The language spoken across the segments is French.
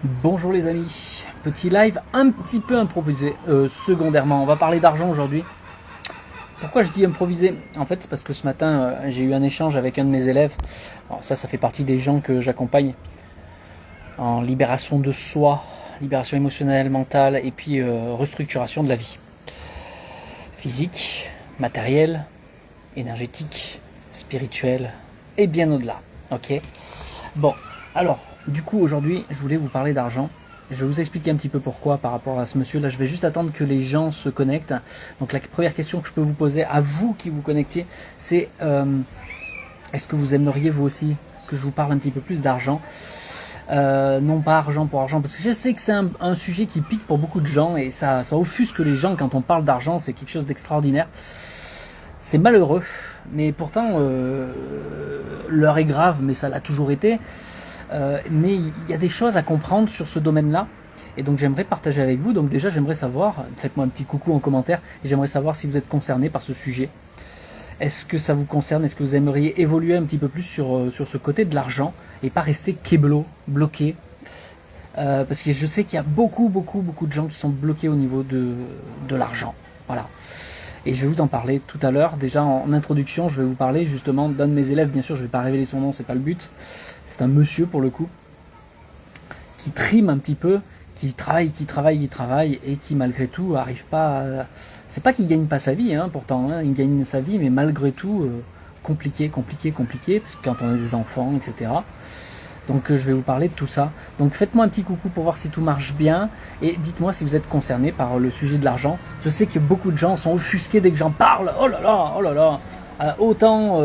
Bonjour les amis, petit live un petit peu improvisé, secondairement, on va parler d'argent aujourd'hui. Pourquoi je dis improvisé? En fait c'est parce que ce matin j'ai eu un échange avec un de mes élèves. Alors ça fait partie des gens que j'accompagne en libération de soi, libération émotionnelle, mentale et puis restructuration de la vie. Physique, matérielle, énergétique, spirituelle et bien au-delà. Ok. Bon, alors, du coup, aujourd'hui, je voulais vous parler d'argent. Je vais vous expliquer un petit peu pourquoi par rapport à ce monsieur. Là, je vais juste attendre que les gens se connectent. Donc, la première question que je peux vous poser à vous qui vous connectez, c'est est-ce que vous aimeriez vous aussi que je vous parle un petit peu plus d'argent? Non pas argent pour argent, parce que je sais que c'est un sujet qui pique pour beaucoup de gens et ça offusque les gens quand on parle d'argent. C'est quelque chose d'extraordinaire. C'est malheureux, mais pourtant l'heure est grave, mais ça l'a toujours été. Mais il y a des choses à comprendre sur ce domaine-là, et donc j'aimerais partager avec vous. Donc déjà j'aimerais savoir, faites-moi un petit coucou en commentaire, et j'aimerais savoir si vous êtes concerné par ce sujet. Est-ce que ça vous concerne? Est-ce que vous aimeriez évoluer un petit peu plus sur ce côté de l'argent, et pas rester bloqué? Parce que je sais qu'il y a beaucoup de gens qui sont bloqués au niveau de l'argent. Voilà. Et je vais vous en parler tout à l'heure. Déjà en introduction, je vais vous parler justement d'un de mes élèves. Bien sûr, je ne vais pas révéler son nom, c'est pas le but. C'est un monsieur pour le coup, qui trime un petit peu, qui travaille, et qui malgré tout arrive pas à... C'est pas qu'il gagne pas sa vie, hein, pourtant, hein, il gagne sa vie, mais malgré tout, compliqué, parce que quand on a des enfants, etc. Donc je vais vous parler de tout ça. Donc faites-moi un petit coucou pour voir si tout marche bien. Et dites-moi si vous êtes concerné par le sujet de l'argent. Je sais que beaucoup de gens sont offusqués dès que j'en parle. Oh là là, oh là là. Autant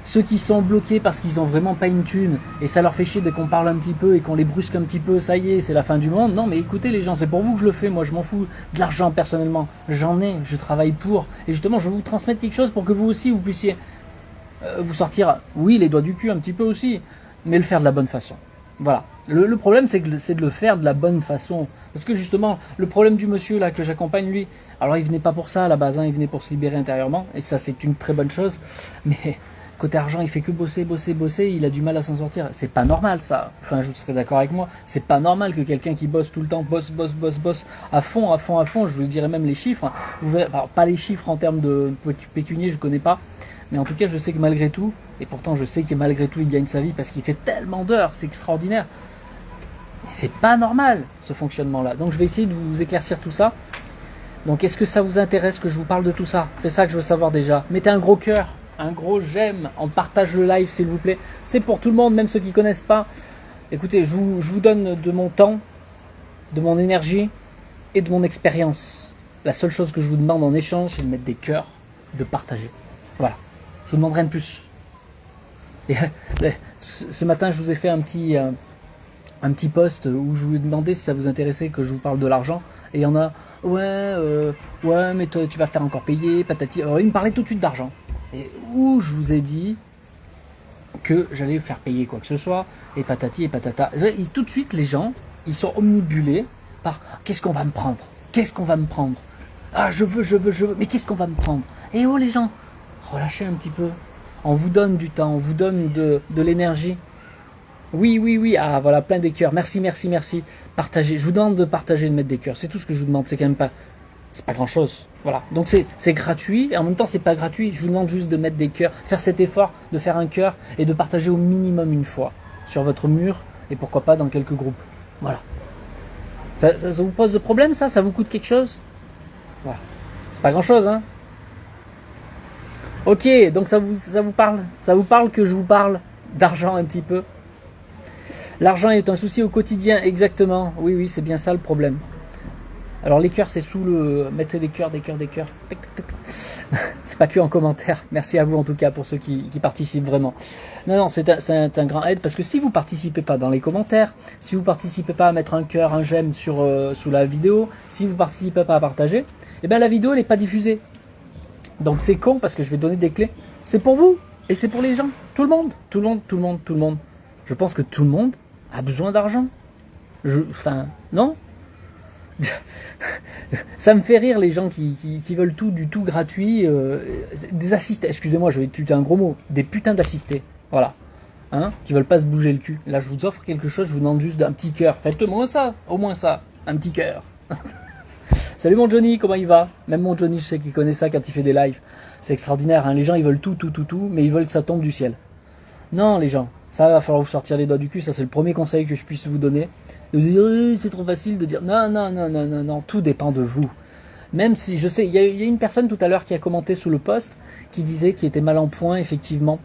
ceux qui sont bloqués parce qu'ils ont vraiment pas une thune. Et ça leur fait chier dès qu'on parle un petit peu et qu'on les brusque un petit peu. Ça y est, c'est la fin du monde. Non mais écoutez les gens, c'est pour vous que je le fais. Moi je m'en fous de l'argent personnellement. J'en ai, je travaille pour. Et justement je vais vous transmettre quelque chose pour que vous aussi vous puissiez vous sortir, oui, les doigts du cul un petit peu aussi, mais le faire de la bonne façon. Voilà. Le problème, c'est de le faire de la bonne façon. Parce que justement, le problème du monsieur là que j'accompagne, lui, alors il venait pas pour ça à la base, hein, il venait pour se libérer intérieurement, et ça c'est une très bonne chose, mais côté argent, il fait que bosser, il a du mal à s'en sortir. C'est pas normal ça. Enfin, je serais d'accord avec moi. C'est pas normal que quelqu'un qui bosse tout le temps, bosse, à fond, je vous dirais même les chiffres. Alors, pas les chiffres en termes de pécunier, je connais pas. Mais en tout cas, je sais que malgré tout, et pourtant je sais que malgré tout, il gagne sa vie parce qu'il fait tellement d'heures, c'est extraordinaire. C'est pas normal, ce fonctionnement-là. Donc je vais essayer de vous éclaircir tout ça. Donc est-ce que ça vous intéresse que je vous parle de tout ça? C'est ça que je veux savoir déjà. Mettez un gros cœur, un gros j'aime, on partage le live s'il vous plaît. C'est pour tout le monde, même ceux qui ne connaissent pas. Écoutez, je vous donne de mon temps, de mon énergie et de mon expérience. La seule chose que je vous demande en échange, c'est de mettre des cœurs, de partager. Voilà. Je vous demande rien de plus. Et, ce matin, je vous ai fait un petit post où je vous ai demandé si ça vous intéressait que je vous parle de l'argent. Et il y en a, ouais, mais toi, tu vas faire encore payer, patati. Alors, il me parlait tout de suite d'argent. Et où je vous ai dit que j'allais faire payer quoi que ce soit, et patati et patata. Et tout de suite, les gens, ils sont omnibulés par qu'est-ce qu'on va me prendre? Qu'est-ce qu'on va me prendre? Ah, je veux, mais qu'est-ce qu'on va me prendre? Et oh, les gens, relâchez un petit peu. On vous donne du temps, on vous donne de l'énergie. Oui, ah voilà, plein des cœurs. Merci. Partagez. Je vous demande de partager, de mettre des cœurs. C'est tout ce que je vous demande. C'est quand même pas, c'est pas grand chose. Voilà. Donc c'est gratuit et en même temps c'est pas gratuit. Je vous demande juste de mettre des cœurs, faire cet effort, de faire un cœur et de partager au minimum une fois sur votre mur et pourquoi pas dans quelques groupes. Voilà. Ça vous pose de problème ça? Ça vous coûte quelque chose? Voilà. C'est pas grand chose, hein. Ok, donc ça vous parle que je vous parle d'argent un petit peu. L'argent est un souci au quotidien, exactement. Oui, c'est bien ça le problème. Alors les cœurs, c'est sous le... Mettez des cœurs. C'est pas que en commentaire. Merci à vous en tout cas pour ceux qui participent vraiment. Non, c'est un grand aide parce que si vous participez pas dans les commentaires, si vous participez pas à mettre un cœur, un j'aime sous la vidéo, si vous participez pas à partager, eh bien la vidéo elle n'est pas diffusée. Donc c'est con parce que je vais donner des clés. C'est pour vous et c'est pour les gens. Tout le monde. Je pense que tout le monde a besoin d'argent. Enfin, non. Ça me fait rire les gens qui veulent tout du tout gratuit. Des assistés, excusez-moi, je vais utiliser un gros mot. Des putains d'assistés. Voilà. hein, qui veulent pas se bouger le cul. Là, je vous offre quelque chose, je vous demande juste un petit cœur. Faites-moi ça, au moins ça, un petit cœur. Salut mon Johnny, comment il va? Même mon Johnny, je sais qu'il connaît ça quand il fait des lives. C'est extraordinaire, hein. Les gens ils veulent tout, mais ils veulent que ça tombe du ciel. Non les gens, ça va falloir vous sortir les doigts du cul, ça c'est le premier conseil que je puisse vous donner. De vous dire, c'est trop facile de dire, non, tout dépend de vous. Même si, je sais, il y a une personne tout à l'heure qui a commenté sous le post, qui disait qu'il était mal en point, effectivement.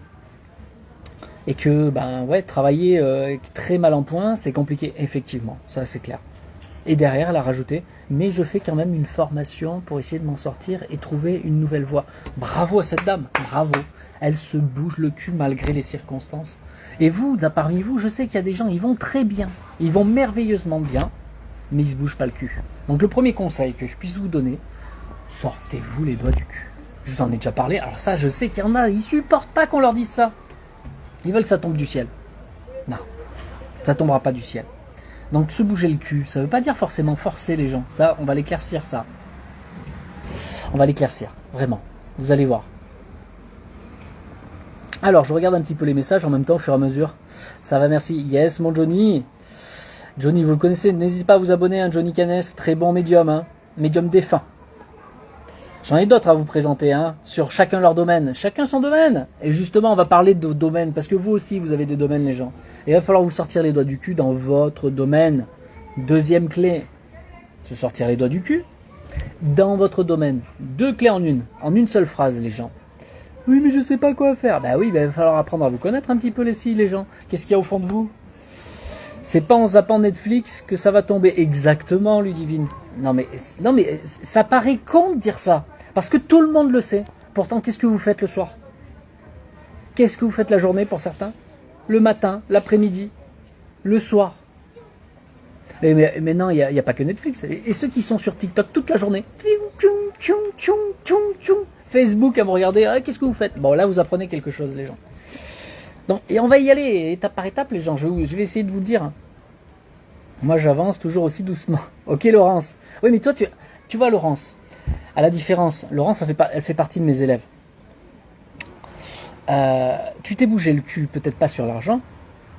Et que, ben ouais, travailler très mal en point, c'est compliqué, effectivement, ça c'est clair. Et derrière, elle a rajouté, mais je fais quand même une formation pour essayer de m'en sortir et trouver une nouvelle voie. Bravo à cette dame, bravo. Elle se bouge le cul malgré les circonstances. Et vous, là parmi vous, je sais qu'il y a des gens, ils vont très bien, ils vont merveilleusement bien, mais ils se bougent pas le cul. Donc le premier conseil que je puisse vous donner, sortez-vous les doigts du cul. Je vous en ai déjà parlé, alors ça, je sais qu'il y en a, ils supportent pas qu'on leur dise ça. Ils veulent que ça tombe du ciel. Non, ça tombera pas du ciel. Donc se bouger le cul, ça veut pas dire forcément forcer les gens. Ça, on va l'éclaircir ça. On va l'éclaircir, vraiment. Vous allez voir. Alors, je regarde un petit peu les messages en même temps au fur et à mesure. Ça va, merci. Yes, mon Johnny. Johnny, vous le connaissez, n'hésitez pas à vous abonner, hein, Johnny Canes, très bon médium, hein, médium défunt. J'en ai d'autres à vous présenter, hein, sur chacun leur domaine, chacun son domaine. Et justement, on va parler de domaines, parce que vous aussi, vous avez des domaines, les gens. Et il va falloir vous sortir les doigts du cul dans votre domaine. Deuxième clé, se sortir les doigts du cul dans votre domaine. 2 clés en une seule phrase, les gens. Oui, mais je sais pas quoi faire. Bah oui, il va falloir apprendre à vous connaître un petit peu les gens. Qu'est-ce qu'il y a au fond de vous? C'est pas en zappant Netflix que ça va tomber. Exactement, Ludivine. Non mais ça paraît con de dire ça. Parce que tout le monde le sait. Pourtant, qu'est-ce que vous faites le soir? Qu'est-ce que vous faites la journée pour certains? Le matin, l'après-midi, le soir. Mais non, il n'y a pas que Netflix. Et ceux qui sont sur TikTok toute la journée. Facebook à me regarder. Ah, qu'est-ce que vous faites? Bon, là, vous apprenez quelque chose, les gens. Donc, et on va y aller étape par étape, les gens. Je vais essayer de vous le dire. Moi, j'avance toujours aussi doucement. Ok, Laurence. Oui, mais toi, tu vois, Laurence, à la différence, Laurence, elle fait partie de mes élèves. Tu t'es bougé le cul, peut-être pas sur l'argent,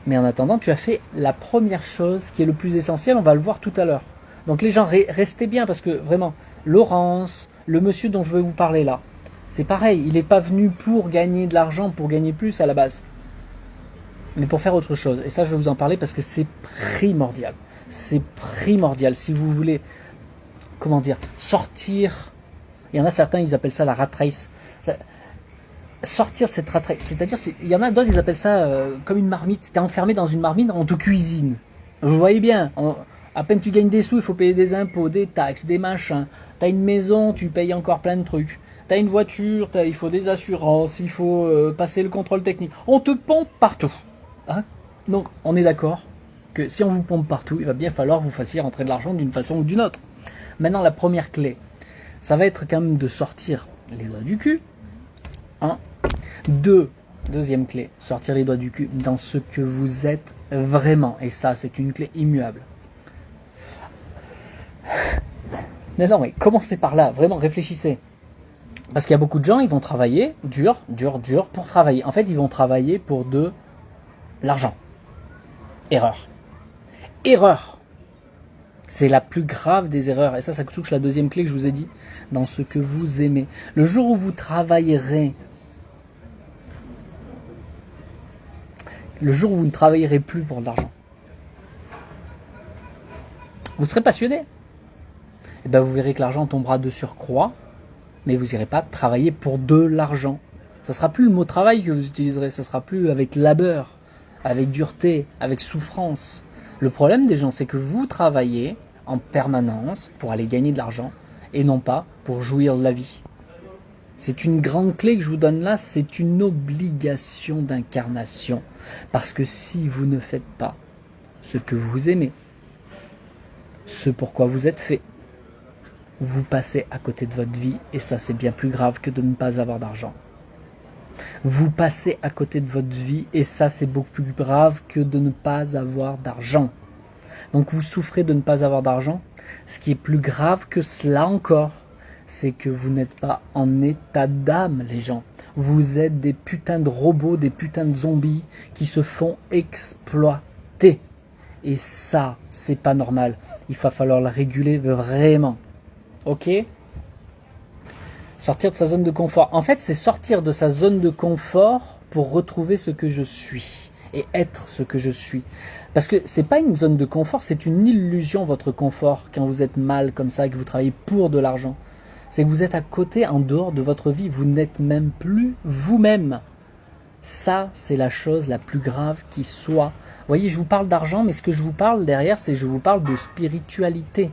mais en attendant, tu as fait la première chose qui est le plus essentiel. On va le voir tout à l'heure. Donc, les gens, restez bien parce que vraiment, Laurence, le monsieur dont je vais vous parler là, c'est pareil. Il n'est pas venu pour gagner de l'argent, pour gagner plus à la base, mais pour faire autre chose. Et ça, je vais vous en parler parce que c'est primordial. C'est primordial. Si vous voulez, comment dire, sortir. Il y en a certains, ils appellent ça la rat race. Sortir cette rat race. C'est-à-dire, il y en a d'autres, ils appellent ça comme une marmite. T'es enfermé dans une marmite, on te cuisine. Vous voyez bien, à peine tu gagnes des sous, il faut payer des impôts, des taxes, des machins. T'as une maison, tu payes encore plein de trucs. T'as une voiture, il faut des assurances, il faut passer le contrôle technique. On te pompe partout. Hein? Donc, on est d'accord que si on vous pompe partout, il va bien falloir que vous fassiez rentrer de l'argent d'une façon ou d'une autre. Maintenant, la première clé, ça va être quand même de sortir les doigts du cul. 1. 2. Deuxième clé, sortir les doigts du cul dans ce que vous êtes vraiment. Et ça, c'est une clé immuable. Mais non, mais commencez par là, vraiment, réfléchissez. Parce qu'il y a beaucoup de gens, ils vont travailler dur pour travailler. En fait, ils vont travailler pour de l'argent. Erreur. C'est la plus grave des erreurs. Et ça touche la deuxième clé que je vous ai dit. Dans ce que vous aimez. Le jour où vous travaillerez. Le jour où vous ne travaillerez plus pour de l'argent. Vous serez passionné. Et bien vous verrez que l'argent tombera de surcroît. Mais vous n'irez pas travailler pour de l'argent. Ça ne sera plus le mot travail que vous utiliserez. Ça ne sera plus avec labeur, avec dureté, avec souffrance. Le problème des gens, c'est que vous travaillez en permanence pour aller gagner de l'argent et non pas pour jouir de la vie. C'est une grande clé que je vous donne là, c'est une obligation d'incarnation. Parce que si vous ne faites pas ce que vous aimez, ce pourquoi vous êtes fait, vous passez à côté de votre vie et ça c'est bien plus grave que de ne pas avoir d'argent. Vous passez à côté de votre vie et ça c'est beaucoup plus grave que de ne pas avoir d'argent. Donc vous souffrez de ne pas avoir d'argent. Ce qui est plus grave que cela encore, c'est que vous n'êtes pas en état d'âme, les gens. Vous êtes des putains de robots, des putains de zombies qui se font exploiter. Et ça, c'est pas normal. Il va falloir le réguler vraiment. Ok ? Sortir de sa zone de confort. En fait, c'est sortir de sa zone de confort pour retrouver ce que je suis. Et être ce que je suis. Parce que c'est pas une zone de confort, c'est une illusion votre confort quand vous êtes mal comme ça et que vous travaillez pour de l'argent. C'est que vous êtes à côté, en dehors de votre vie, vous n'êtes même plus vous-même. Ça, c'est la chose la plus grave qui soit. Vous voyez, je vous parle d'argent, mais ce que je vous parle derrière, c'est je vous parle de spiritualité.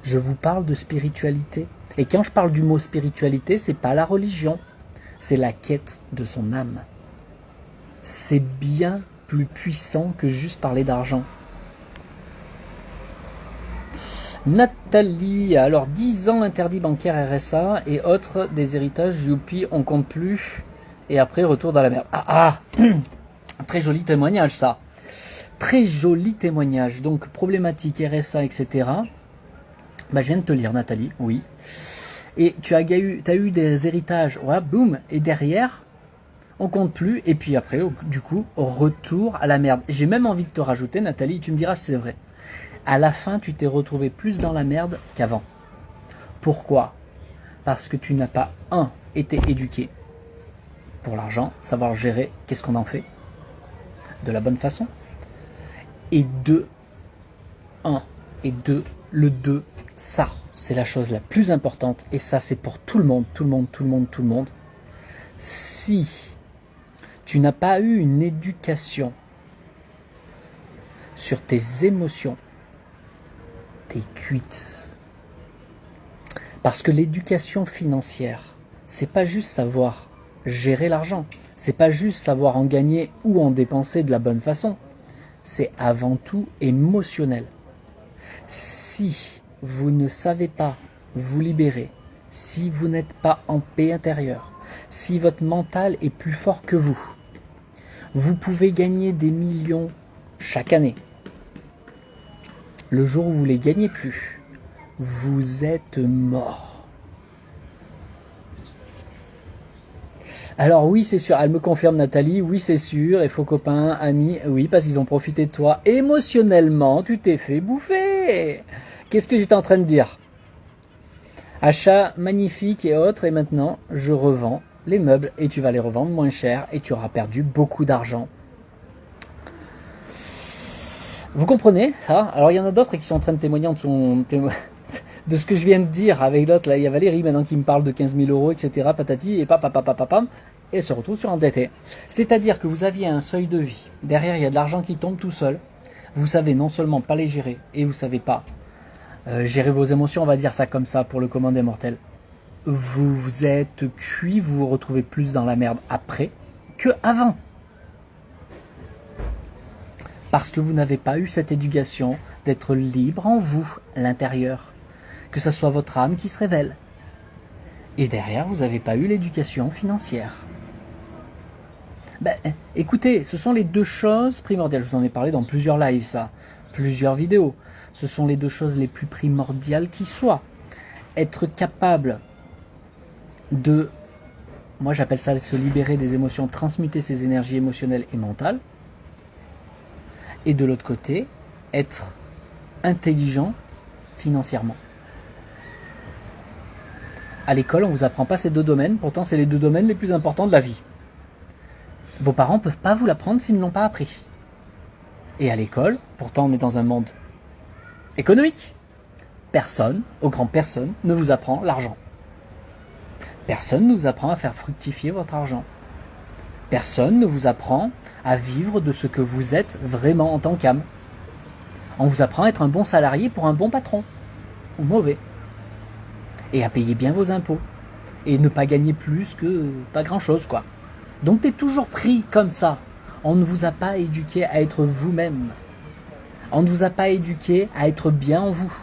Je vous parle de spiritualité. Et quand je parle du mot spiritualité, c'est pas la religion, c'est la quête de son âme. C'est bien plus puissant que juste parler d'argent. Nathalie, alors 10 ans interdit bancaire RSA et autres des héritages, youpi, on compte plus. Et après, retour dans la merde. Très joli témoignage ça. Très joli témoignage. Donc, problématique RSA, etc. Bah, je viens de te lire, Nathalie, oui. Et tu as eu des héritages, ouais, boum, et derrière, on compte plus, et puis après, du coup, retour à la merde. J'ai même envie de te rajouter, Nathalie, tu me diras si c'est vrai. À la fin, tu t'es retrouvé plus dans la merde qu'avant. Pourquoi ? Parce que tu n'as pas, été éduqué pour l'argent, savoir gérer, qu'est-ce qu'on en fait de la bonne façon. Et le 2, ça, c'est la chose la plus importante, et ça, c'est pour tout le monde. Si tu n'as pas eu une éducation sur tes émotions, t'es cuite. Parce que l'éducation financière, c'est pas juste savoir gérer l'argent, c'est pas juste savoir en gagner ou en dépenser de la bonne façon, c'est avant tout émotionnel. Si vous ne savez pas vous libérer, si vous n'êtes pas en paix intérieure, si votre mental est plus fort que vous pouvez gagner des millions chaque année. Le jour où vous ne les gagnez plus, vous êtes mort. Alors oui, c'est sûr, elle me confirme Nathalie, oui c'est sûr, et faux copains, amis, oui, parce qu'ils ont profité de toi. Émotionnellement, tu t'es fait bouffer. Qu'est-ce que j'étais en train de dire ? Achat magnifique et autres, et maintenant, je revends les meubles, et tu vas les revendre moins cher, et tu auras perdu beaucoup d'argent. Vous comprenez ça ? Alors il y en a d'autres qui sont en train de témoigner de ce que je viens de dire avec d'autres. Là, il y a Valérie maintenant qui me parle de 15 000 euros, etc. Patati et papapapapapam, et elle se retrouve sur endetté. C'est-à-dire que vous aviez un seuil de vie. Derrière, il y a de l'argent qui tombe tout seul. Vous savez non seulement pas les gérer, et vous savez pas gérer vos émotions, on va dire ça comme ça pour le commun des mortels. Vous êtes cuit, vous vous retrouvez plus dans la merde après que avant. Parce que vous n'avez pas eu cette éducation d'être libre en vous, à l'intérieur. Que ce soit votre âme qui se révèle. Et derrière, vous n'avez pas eu l'éducation financière. Écoutez, ce sont les deux choses primordiales. Je vous en ai parlé dans plusieurs lives, ça. Plusieurs vidéos. Ce sont les deux choses les plus primordiales qui soient. Être capable de... Moi, j'appelle ça se libérer des émotions, transmuter ses énergies émotionnelles et mentales. Et de l'autre côté, être intelligent financièrement. À l'école, on ne vous apprend pas ces deux domaines, pourtant c'est les deux domaines les plus importants de la vie. Vos parents ne peuvent pas vous l'apprendre s'ils ne l'ont pas appris. Et à l'école, pourtant on est dans un monde économique. Personne, au grand personne, ne vous apprend l'argent. Personne ne vous apprend à faire fructifier votre argent. Personne ne vous apprend à vivre de ce que vous êtes vraiment en tant qu'âme. On vous apprend à être un bon salarié pour un bon patron, ou mauvais. Et à payer bien vos impôts. Et ne pas gagner plus que pas grand-chose, quoi. Donc t'es toujours pris comme ça. On ne vous a pas éduqué à être vous-même. On ne vous a pas éduqué à être bien en vous.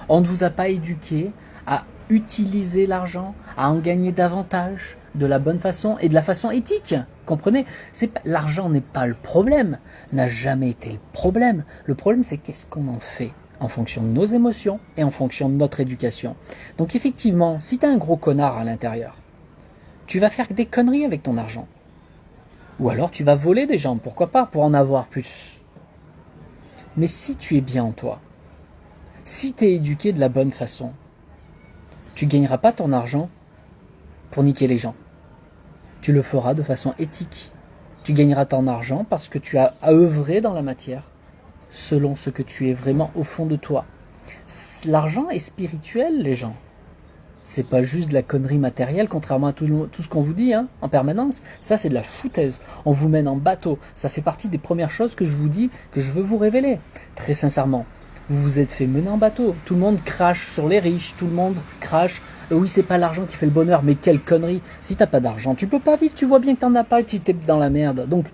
On ne vous a pas éduqué à utiliser l'argent, à en gagner davantage, de la bonne façon et de la façon éthique. Comprenez ? L'argent n'est pas le problème, n'a jamais été le problème. Le problème, c'est qu'est-ce qu'on en fait en fonction de nos émotions et en fonction de notre éducation. Donc effectivement, si tu as un gros connard à l'intérieur, Tu vas faire des conneries avec ton argent. Ou alors tu vas voler des gens, pourquoi pas, pour en avoir plus. Mais si tu es bien en toi, si tu es éduqué de la bonne façon, tu ne gagneras pas ton argent pour niquer les gens. Tu le feras de façon éthique. Tu gagneras ton argent parce que tu as œuvré dans la matière, selon ce que tu es vraiment au fond de toi. L'argent est spirituel, les gens. C'est pas juste de la connerie matérielle, contrairement à tout ce qu'on vous dit en permanence. Ça, c'est de la foutaise. On vous mène en bateau. Ça fait partie des premières choses que je vous dis, que je veux vous révéler. Très sincèrement, vous vous êtes fait mener en bateau. Tout le monde crache sur les riches. Tout le monde crache. Oui, c'est pas l'argent qui fait le bonheur, mais quelle connerie. Si t'as pas d'argent, tu peux pas vivre. Tu vois bien que t'en as pas et tu t'es dans la merde. Donc,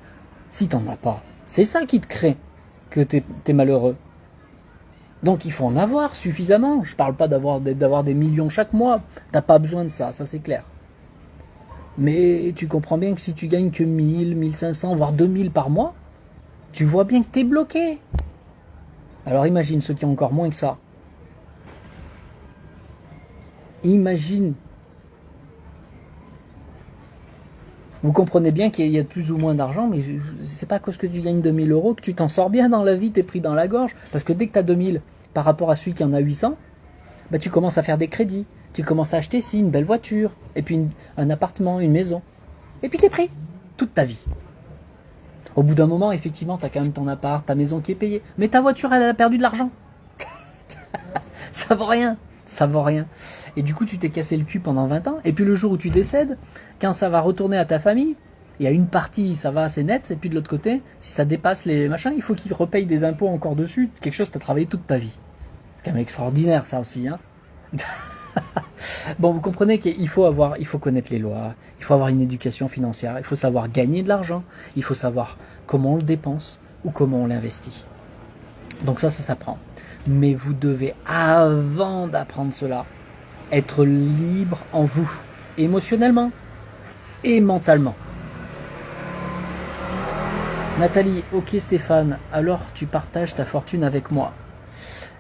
si t'en as pas, c'est ça qui te crée que t'es malheureux. Donc il faut en avoir suffisamment. Je parle pas d'avoir des millions chaque mois. T'as pas besoin de ça, ça c'est clair. Mais tu comprends bien que si tu gagnes que 1000, 1500, voire 2000 par mois, tu vois bien que t'es bloqué. Alors imagine ceux qui ont encore moins que ça. Imagine. Vous comprenez bien qu'il y a plus ou moins d'argent, mais c'est pas parce que tu gagnes 2000 euros que tu t'en sors bien dans la vie, t'es pris dans la gorge. Parce que dès que tu as 2000 par rapport à celui qui en a 800, bah tu commences à faire des crédits. Tu commences à acheter une belle voiture, et puis un appartement, une maison. Et puis t'es pris toute ta vie. Au bout d'un moment, effectivement, t'as quand même ton appart, ta maison qui est payée. Mais ta voiture, elle a perdu de l'argent. Ça vaut rien. Ça vaut rien. Et du coup, tu t'es cassé le cul pendant 20 ans. Et puis le jour où tu décèdes, quand ça va retourner à ta famille, il y a une partie, ça va assez net. Et puis de l'autre côté, si ça dépasse les machins, il faut qu'ils repayent des impôts encore dessus. Quelque chose que tu as travaillé toute ta vie. C'est quand même extraordinaire, ça aussi. Bon, vous comprenez qu'il faut connaître les lois. Il faut avoir une éducation financière. Il faut savoir gagner de l'argent. Il faut savoir comment on le dépense ou comment on l'investit. Donc ça s'apprend. Mais vous devez, avant d'apprendre cela, être libre en vous, émotionnellement et mentalement. Nathalie, ok Stéphane, alors tu partages ta fortune avec moi.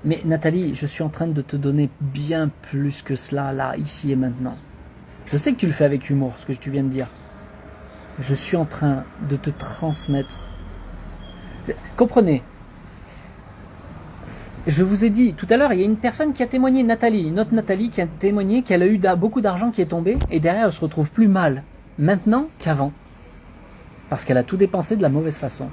Mais Nathalie, je suis en train de te donner bien plus que cela, là, ici et maintenant. Je sais que tu le fais avec humour, ce que tu viens de dire. Je suis en train de te transmettre. Comprenez. Je vous ai dit, tout à l'heure, il y a une personne qui a témoigné, Nathalie, une autre Nathalie qui a témoigné qu'elle a eu beaucoup d'argent qui est tombé, et derrière elle se retrouve plus mal, maintenant qu'avant. Parce qu'elle a tout dépensé de la mauvaise façon.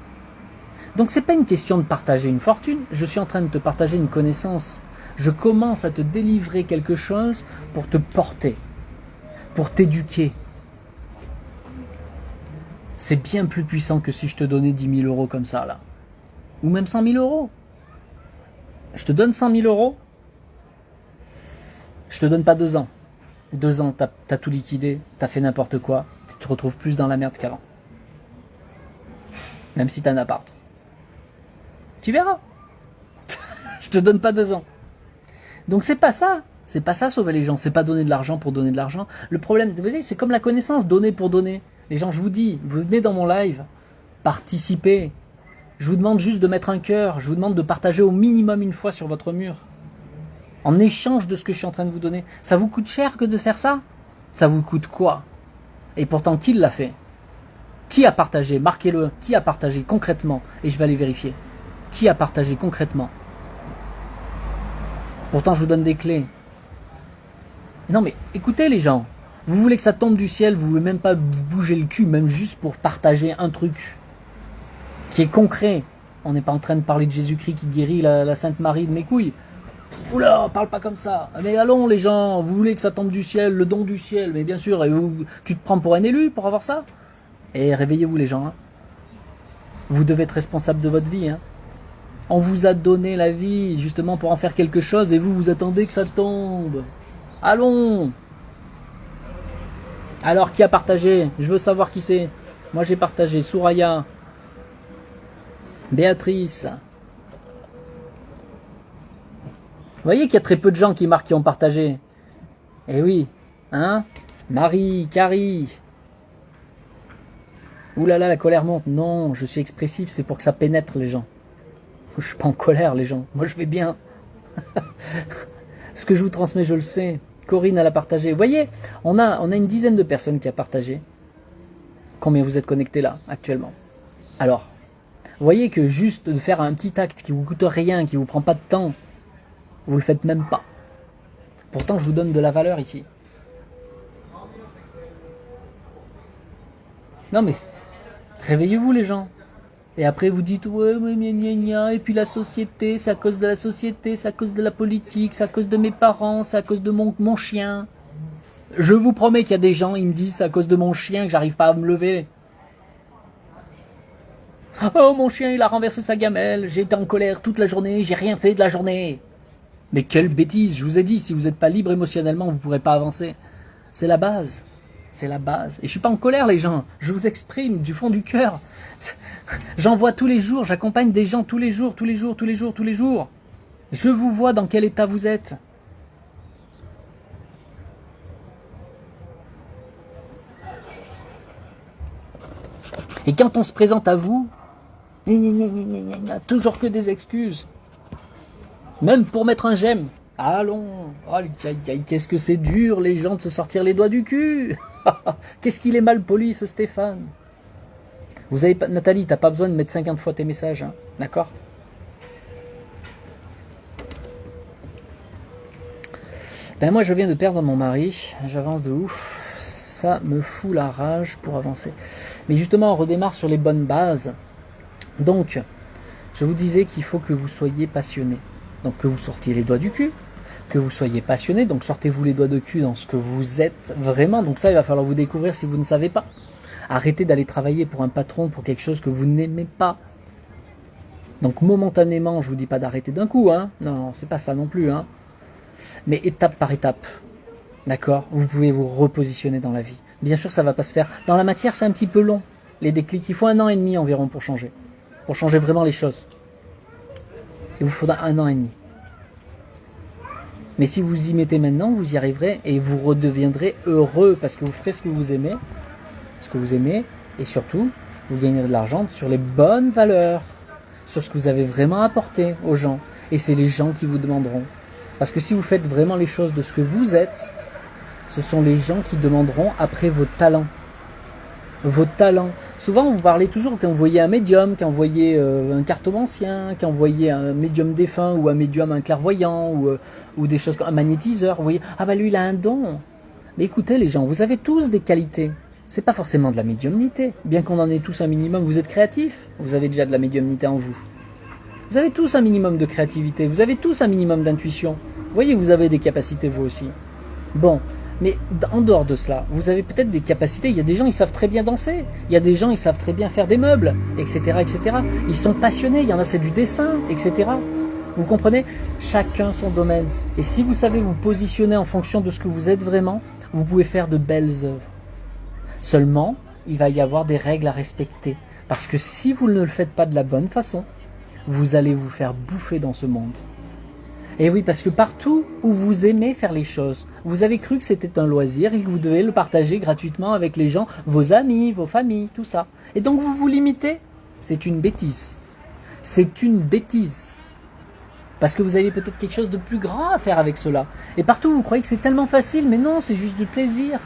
Donc c'est pas une question de partager une fortune, je suis en train de te partager une connaissance. Je commence à te délivrer quelque chose pour te porter, pour t'éduquer. C'est bien plus puissant que si je te donnais 10 000 euros comme ça, là. Ou même 100 000 euros. Je te donne 100 000 euros, je te donne pas 2 ans. 2 ans, t'as tout liquidé, t'as fait n'importe quoi, tu te retrouves plus dans la merde qu'avant. Même si t'as un appart. Tu verras. Je te donne pas 2 ans. Donc c'est pas ça sauver les gens, c'est pas donner de l'argent pour donner de l'argent. Le problème, vous voyez, c'est comme la connaissance, donner pour donner. Les gens, je vous dis, vous venez dans mon live, participez. Je vous demande juste de mettre un cœur, je vous demande de partager au minimum une fois sur votre mur. En échange de ce que je suis en train de vous donner. Ça vous coûte cher que de faire ça? Ça vous coûte quoi? Et pourtant, qui l'a fait? Qui a partagé? Marquez-le. Qui a partagé concrètement? Et je vais aller vérifier. Qui a partagé concrètement? Pourtant, je vous donne des clés. Non mais, écoutez les gens. Vous voulez que ça tombe du ciel, vous ne voulez même pas bouger le cul, même juste pour partager un truc qui est concret. On n'est pas en train de parler de Jésus-Christ qui guérit la Sainte Marie de mes couilles. Oula, parle pas comme ça. Mais allons les gens, vous voulez que ça tombe du ciel, le don du ciel. Mais bien sûr, tu te prends pour un élu pour avoir ça? Et réveillez-vous les gens. Vous devez être responsable de votre vie. On vous a donné la vie justement pour en faire quelque chose et vous attendez que ça tombe. Allons. Alors qui a partagé? Je veux savoir qui c'est. Moi j'ai partagé. Souraya. Béatrice. Vous voyez qu'il y a très peu de gens qui marquent qui ont partagé. Eh oui. Marie, Carrie. Ouh là là, la colère monte. Non, je suis expressif, c'est pour que ça pénètre les gens. Je suis pas en colère les gens. Moi je vais bien. Ce que je vous transmets, je le sais. Corinne, elle a partagé. Vous voyez, on a une dizaine de personnes qui a partagé. Combien vous êtes connectés là, actuellement? Alors, vous voyez que juste de faire un petit acte qui vous coûte rien, qui vous prend pas de temps, vous le faites même pas. Pourtant, je vous donne de la valeur ici. Non mais, réveillez-vous les gens. Et après vous dites, ouais, mais gna gna gna, et puis la société, c'est à cause de la société, c'est à cause de la politique, c'est à cause de mes parents, c'est à cause de mon chien. Je vous promets qu'il y a des gens, ils me disent, c'est à cause de mon chien que j'arrive pas à me lever. Oh, mon chien, il a renversé sa gamelle, j'ai été en colère toute la journée, j'ai rien fait de la journée. Mais quelle bêtise, je vous ai dit, si vous n'êtes pas libre émotionnellement, vous ne pourrez pas avancer. C'est la base. C'est la base. Et je suis pas en colère, les gens. Je vous exprime du fond du cœur. J'en vois tous les jours, j'accompagne des gens tous les jours. Je vous vois dans quel état vous êtes. Et quand on se présente à vous, toujours que des excuses. Même pour mettre un j'aime. Allons, oh, qu'est-ce que c'est dur les gens de se sortir les doigts du cul. Qu'est-ce qu'il est mal poli ce Stéphane. Vous avez pas, Nathalie, t'as pas besoin de mettre 50 fois tes messages, hein, d'accord? Ben moi je viens de perdre mon mari, j'avance de ouf, ça me fout la rage pour avancer. Mais justement on redémarre sur les bonnes bases. Donc, je vous disais qu'il faut que vous soyez passionné. Donc que vous sortiez les doigts du cul, que vous soyez passionné, donc sortez-vous les doigts de cul dans ce que vous êtes vraiment. Donc ça, il va falloir vous découvrir si vous ne savez pas. Arrêtez d'aller travailler pour un patron, pour quelque chose que vous n'aimez pas. Donc momentanément, je vous dis pas d'arrêter d'un coup, hein. Non, c'est pas ça non plus, hein. Mais étape par étape, d'accord? Vous pouvez vous repositionner dans la vie. Bien sûr, ça va pas se faire. Dans la matière, c'est un petit peu long. Les déclics, il faut 1 an et demi environ pour changer vraiment les choses. Il vous faudra 1 an et demi. Mais si vous y mettez maintenant, vous y arriverez et vous redeviendrez heureux parce que vous ferez ce que vous aimez, et surtout, vous gagnerez de l'argent sur les bonnes valeurs, sur ce que vous avez vraiment apporté aux gens. Et c'est les gens qui vous demanderont. Parce que si vous faites vraiment les choses de ce que vous êtes, ce sont les gens qui demanderont après vos talents. Vos talents. Souvent, vous parlez toujours quand vous voyez un médium, quand vous voyez un cartomancien, quand vous voyez un médium défunt ou un médium, un clairvoyant ou des choses comme un magnétiseur. Vous voyez, ah bah lui, il a un don. Mais écoutez les gens, vous avez tous des qualités. C'est pas forcément de la médiumnité. Bien qu'on en ait tous un minimum, vous êtes créatifs. Vous avez déjà de la médiumnité en vous. Vous avez tous un minimum de créativité. Vous avez tous un minimum d'intuition. Vous voyez, vous avez des capacités vous aussi. Bon. Mais en dehors de cela, vous avez peut-être des capacités. Il y a des gens, ils savent très bien danser. Il y a des gens, ils savent très bien faire des meubles, etc., etc. Ils sont passionnés. Il y en a, c'est du dessin, etc. Vous comprenez? Chacun son domaine. Et si vous savez vous positionner en fonction de ce que vous êtes vraiment, vous pouvez faire de belles œuvres. Seulement, il va y avoir des règles à respecter. Parce que si vous ne le faites pas de la bonne façon, vous allez vous faire bouffer dans ce monde. Et oui, parce que partout où vous aimez faire les choses, vous avez cru que c'était un loisir et que vous devez le partager gratuitement avec les gens, vos amis, vos familles, tout ça. Et donc vous vous limitez. C'est une bêtise. C'est une bêtise. Parce que vous avez peut-être quelque chose de plus grand à faire avec cela. Et partout vous croyez que c'est tellement facile, mais non, c'est juste du plaisir.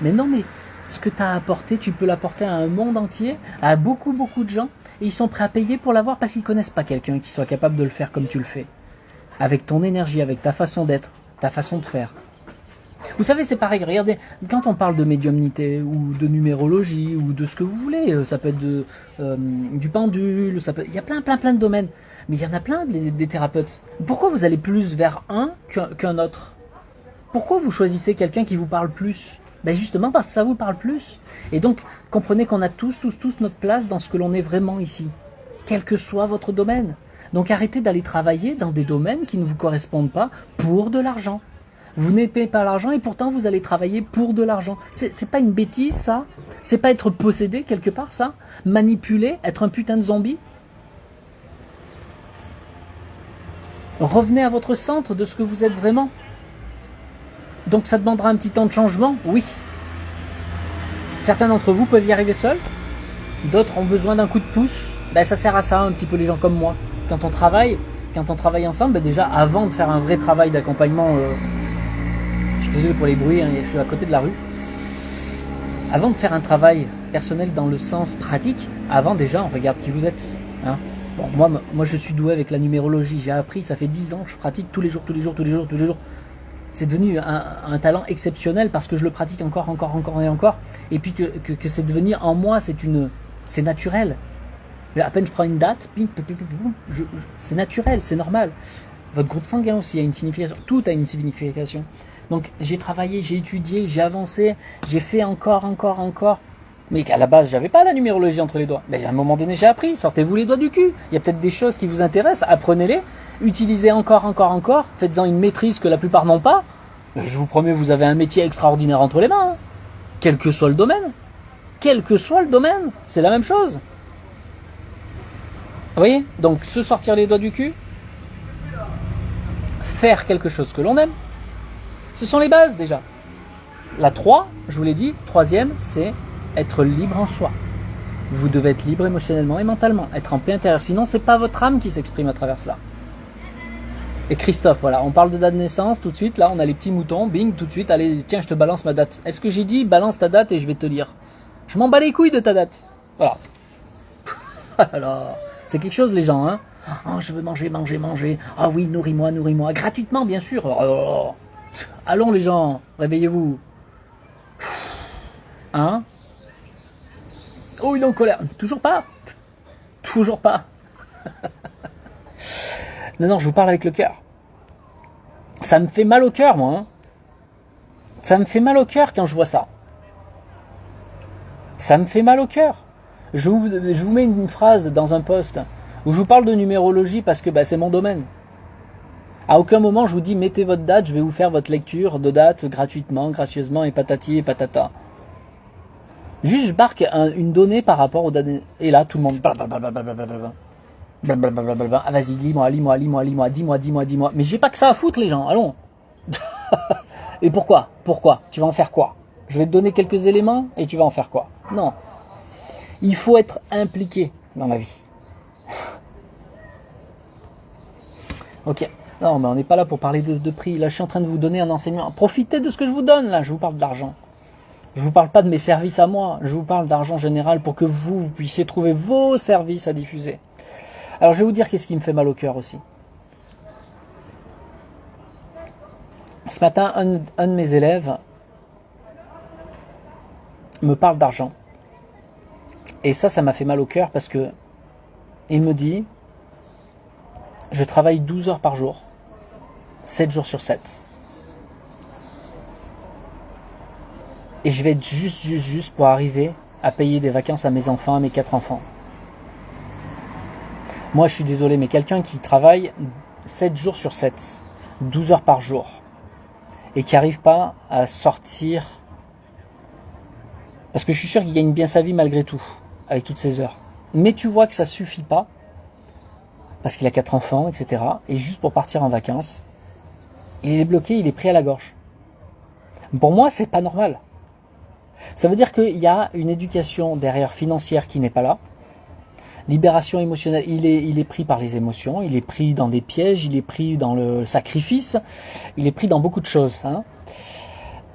Mais non, mais ce que tu as apporté, tu peux l'apporter à un monde entier, à beaucoup, beaucoup de gens, et ils sont prêts à payer pour l'avoir parce qu'ils ne connaissent pas quelqu'un qui soit capable de le faire comme tu le fais. Avec ton énergie, avec ta façon d'être, ta façon de faire. Vous savez, c'est pareil, regardez, quand on parle de médiumnité ou de numérologie ou de ce que vous voulez, ça peut être du pendule, il y a plein de domaines, mais il y en a plein des thérapeutes. Pourquoi vous allez plus vers un qu'un autre? Pourquoi vous choisissez quelqu'un qui vous parle plus? Ben justement parce que ça vous parle plus. Et donc, comprenez qu'on a tous notre place dans ce que l'on est vraiment ici, quel que soit votre domaine. Donc arrêtez d'aller travailler dans des domaines qui ne vous correspondent pas pour de l'argent. Vous n'aimez pas l'argent et pourtant vous allez travailler pour de l'argent. C'est pas une bêtise ça? C'est pas être possédé quelque part ça? Manipuler? Être un putain de zombie? Revenez à votre centre de ce que vous êtes vraiment. Donc ça demandera un petit temps de changement? Oui. Certains d'entre vous peuvent y arriver seuls. D'autres ont besoin d'un coup de pouce. Ben ça sert à ça un petit peu les gens comme moi. Quand on travaille ensemble, ben déjà avant de faire un vrai travail d'accompagnement Je suis désolé pour les bruits, hein, je suis à côté de la rue. Avant de faire un travail personnel dans le sens pratique, avant déjà, on regarde qui vous êtes. Hein. Bon, moi, je suis doué avec la numérologie. J'ai appris, ça fait 10 ans que je pratique tous les jours. C'est devenu un talent exceptionnel parce que je le pratique encore et encore. Et puis que c'est devenu en moi, c'est naturel. À peine je prends une date, c'est naturel, c'est normal. Votre groupe sanguin aussi a une signification. Tout a une signification. Donc j'ai travaillé, j'ai étudié, j'ai avancé, j'ai fait encore. Mais à la base, j'avais pas la numérologie entre les doigts. Mais à un moment donné, j'ai appris. Sortez-vous les doigts du cul. Il y a peut-être des choses qui vous intéressent. Apprenez-les. Utilisez encore. Faites-en une maîtrise que la plupart n'ont pas. Je vous promets, vous avez un métier extraordinaire entre les mains. Hein. Quel que soit le domaine. C'est la même chose. Vous voyez? Donc, se sortir les doigts du cul. Faire quelque chose que l'on aime. Ce sont les bases déjà. La 3, je vous l'ai dit, troisième, c'est être libre en soi. Vous devez être libre émotionnellement et mentalement, être en paix intérieure. Sinon, c'est pas votre âme qui s'exprime à travers cela. Et Christophe, voilà, on parle de date de naissance tout de suite. Là, on a les petits moutons, bing, tout de suite. Allez, tiens, je te balance ma date. Est-ce que j'ai dit balance ta date et je vais te lire? Je m'en bats les couilles de ta date. Voilà. Alors, c'est quelque chose, les gens, hein. Oh, je veux manger. Ah oui, nourris-moi. Gratuitement, bien sûr. Oh. Allons, les gens, réveillez-vous. Hein? Oh, il est en colère. Toujours pas. Non, je vous parle avec le cœur. Ça me fait mal au cœur, moi. Hein. Ça me fait mal au cœur quand je vois ça. Ça me fait mal au cœur. Je vous mets une phrase dans un post où je vous parle de numérologie parce que c'est mon domaine. À aucun moment je vous dis mettez votre date, je vais vous faire votre lecture de date gratuitement, gracieusement et patati et patata. Juste je marque une donnée par rapport aux dates. Et là tout le monde ah vas-y, lis-moi, dis-moi. Mais j'ai pas que ça à foutre les gens, allons. Et pourquoi? Tu vas en faire quoi? Je vais te donner quelques éléments et tu vas en faire quoi? Non. Il faut être impliqué dans la vie. Ok. Non, mais on n'est pas là pour parler de prix. Là, je suis en train de vous donner un enseignement. Profitez de ce que je vous donne, là. Je vous parle d'argent. Je vous parle pas de mes services à moi. Je vous parle d'argent général pour que vous puissiez trouver vos services à diffuser. Alors, je vais vous dire qu'est-ce qui me fait mal au cœur aussi. Ce matin, un de mes élèves me parle d'argent. Et ça m'a fait mal au cœur parce que il me dit je travaille 12 heures par jour, 7 jours sur 7. Et je vais être juste pour arriver à payer des vacances à mes enfants, à mes 4 enfants. Moi, je suis désolé, mais quelqu'un qui travaille 7 jours sur 7, 12 heures par jour, et qui n'arrive pas à sortir, parce que je suis sûr qu'il gagne bien sa vie malgré tout, avec toutes ces heures. Mais tu vois que ça suffit pas, parce qu'il a 4 enfants, etc. Et juste pour partir en vacances, il est bloqué, il est pris à la gorge. Pour moi, c'est pas normal. Ça veut dire qu'il y a une éducation derrière financière qui n'est pas là. Libération émotionnelle, il est pris par les émotions, il est pris dans des pièges, il est pris dans le sacrifice, il est pris dans beaucoup de choses. Hein.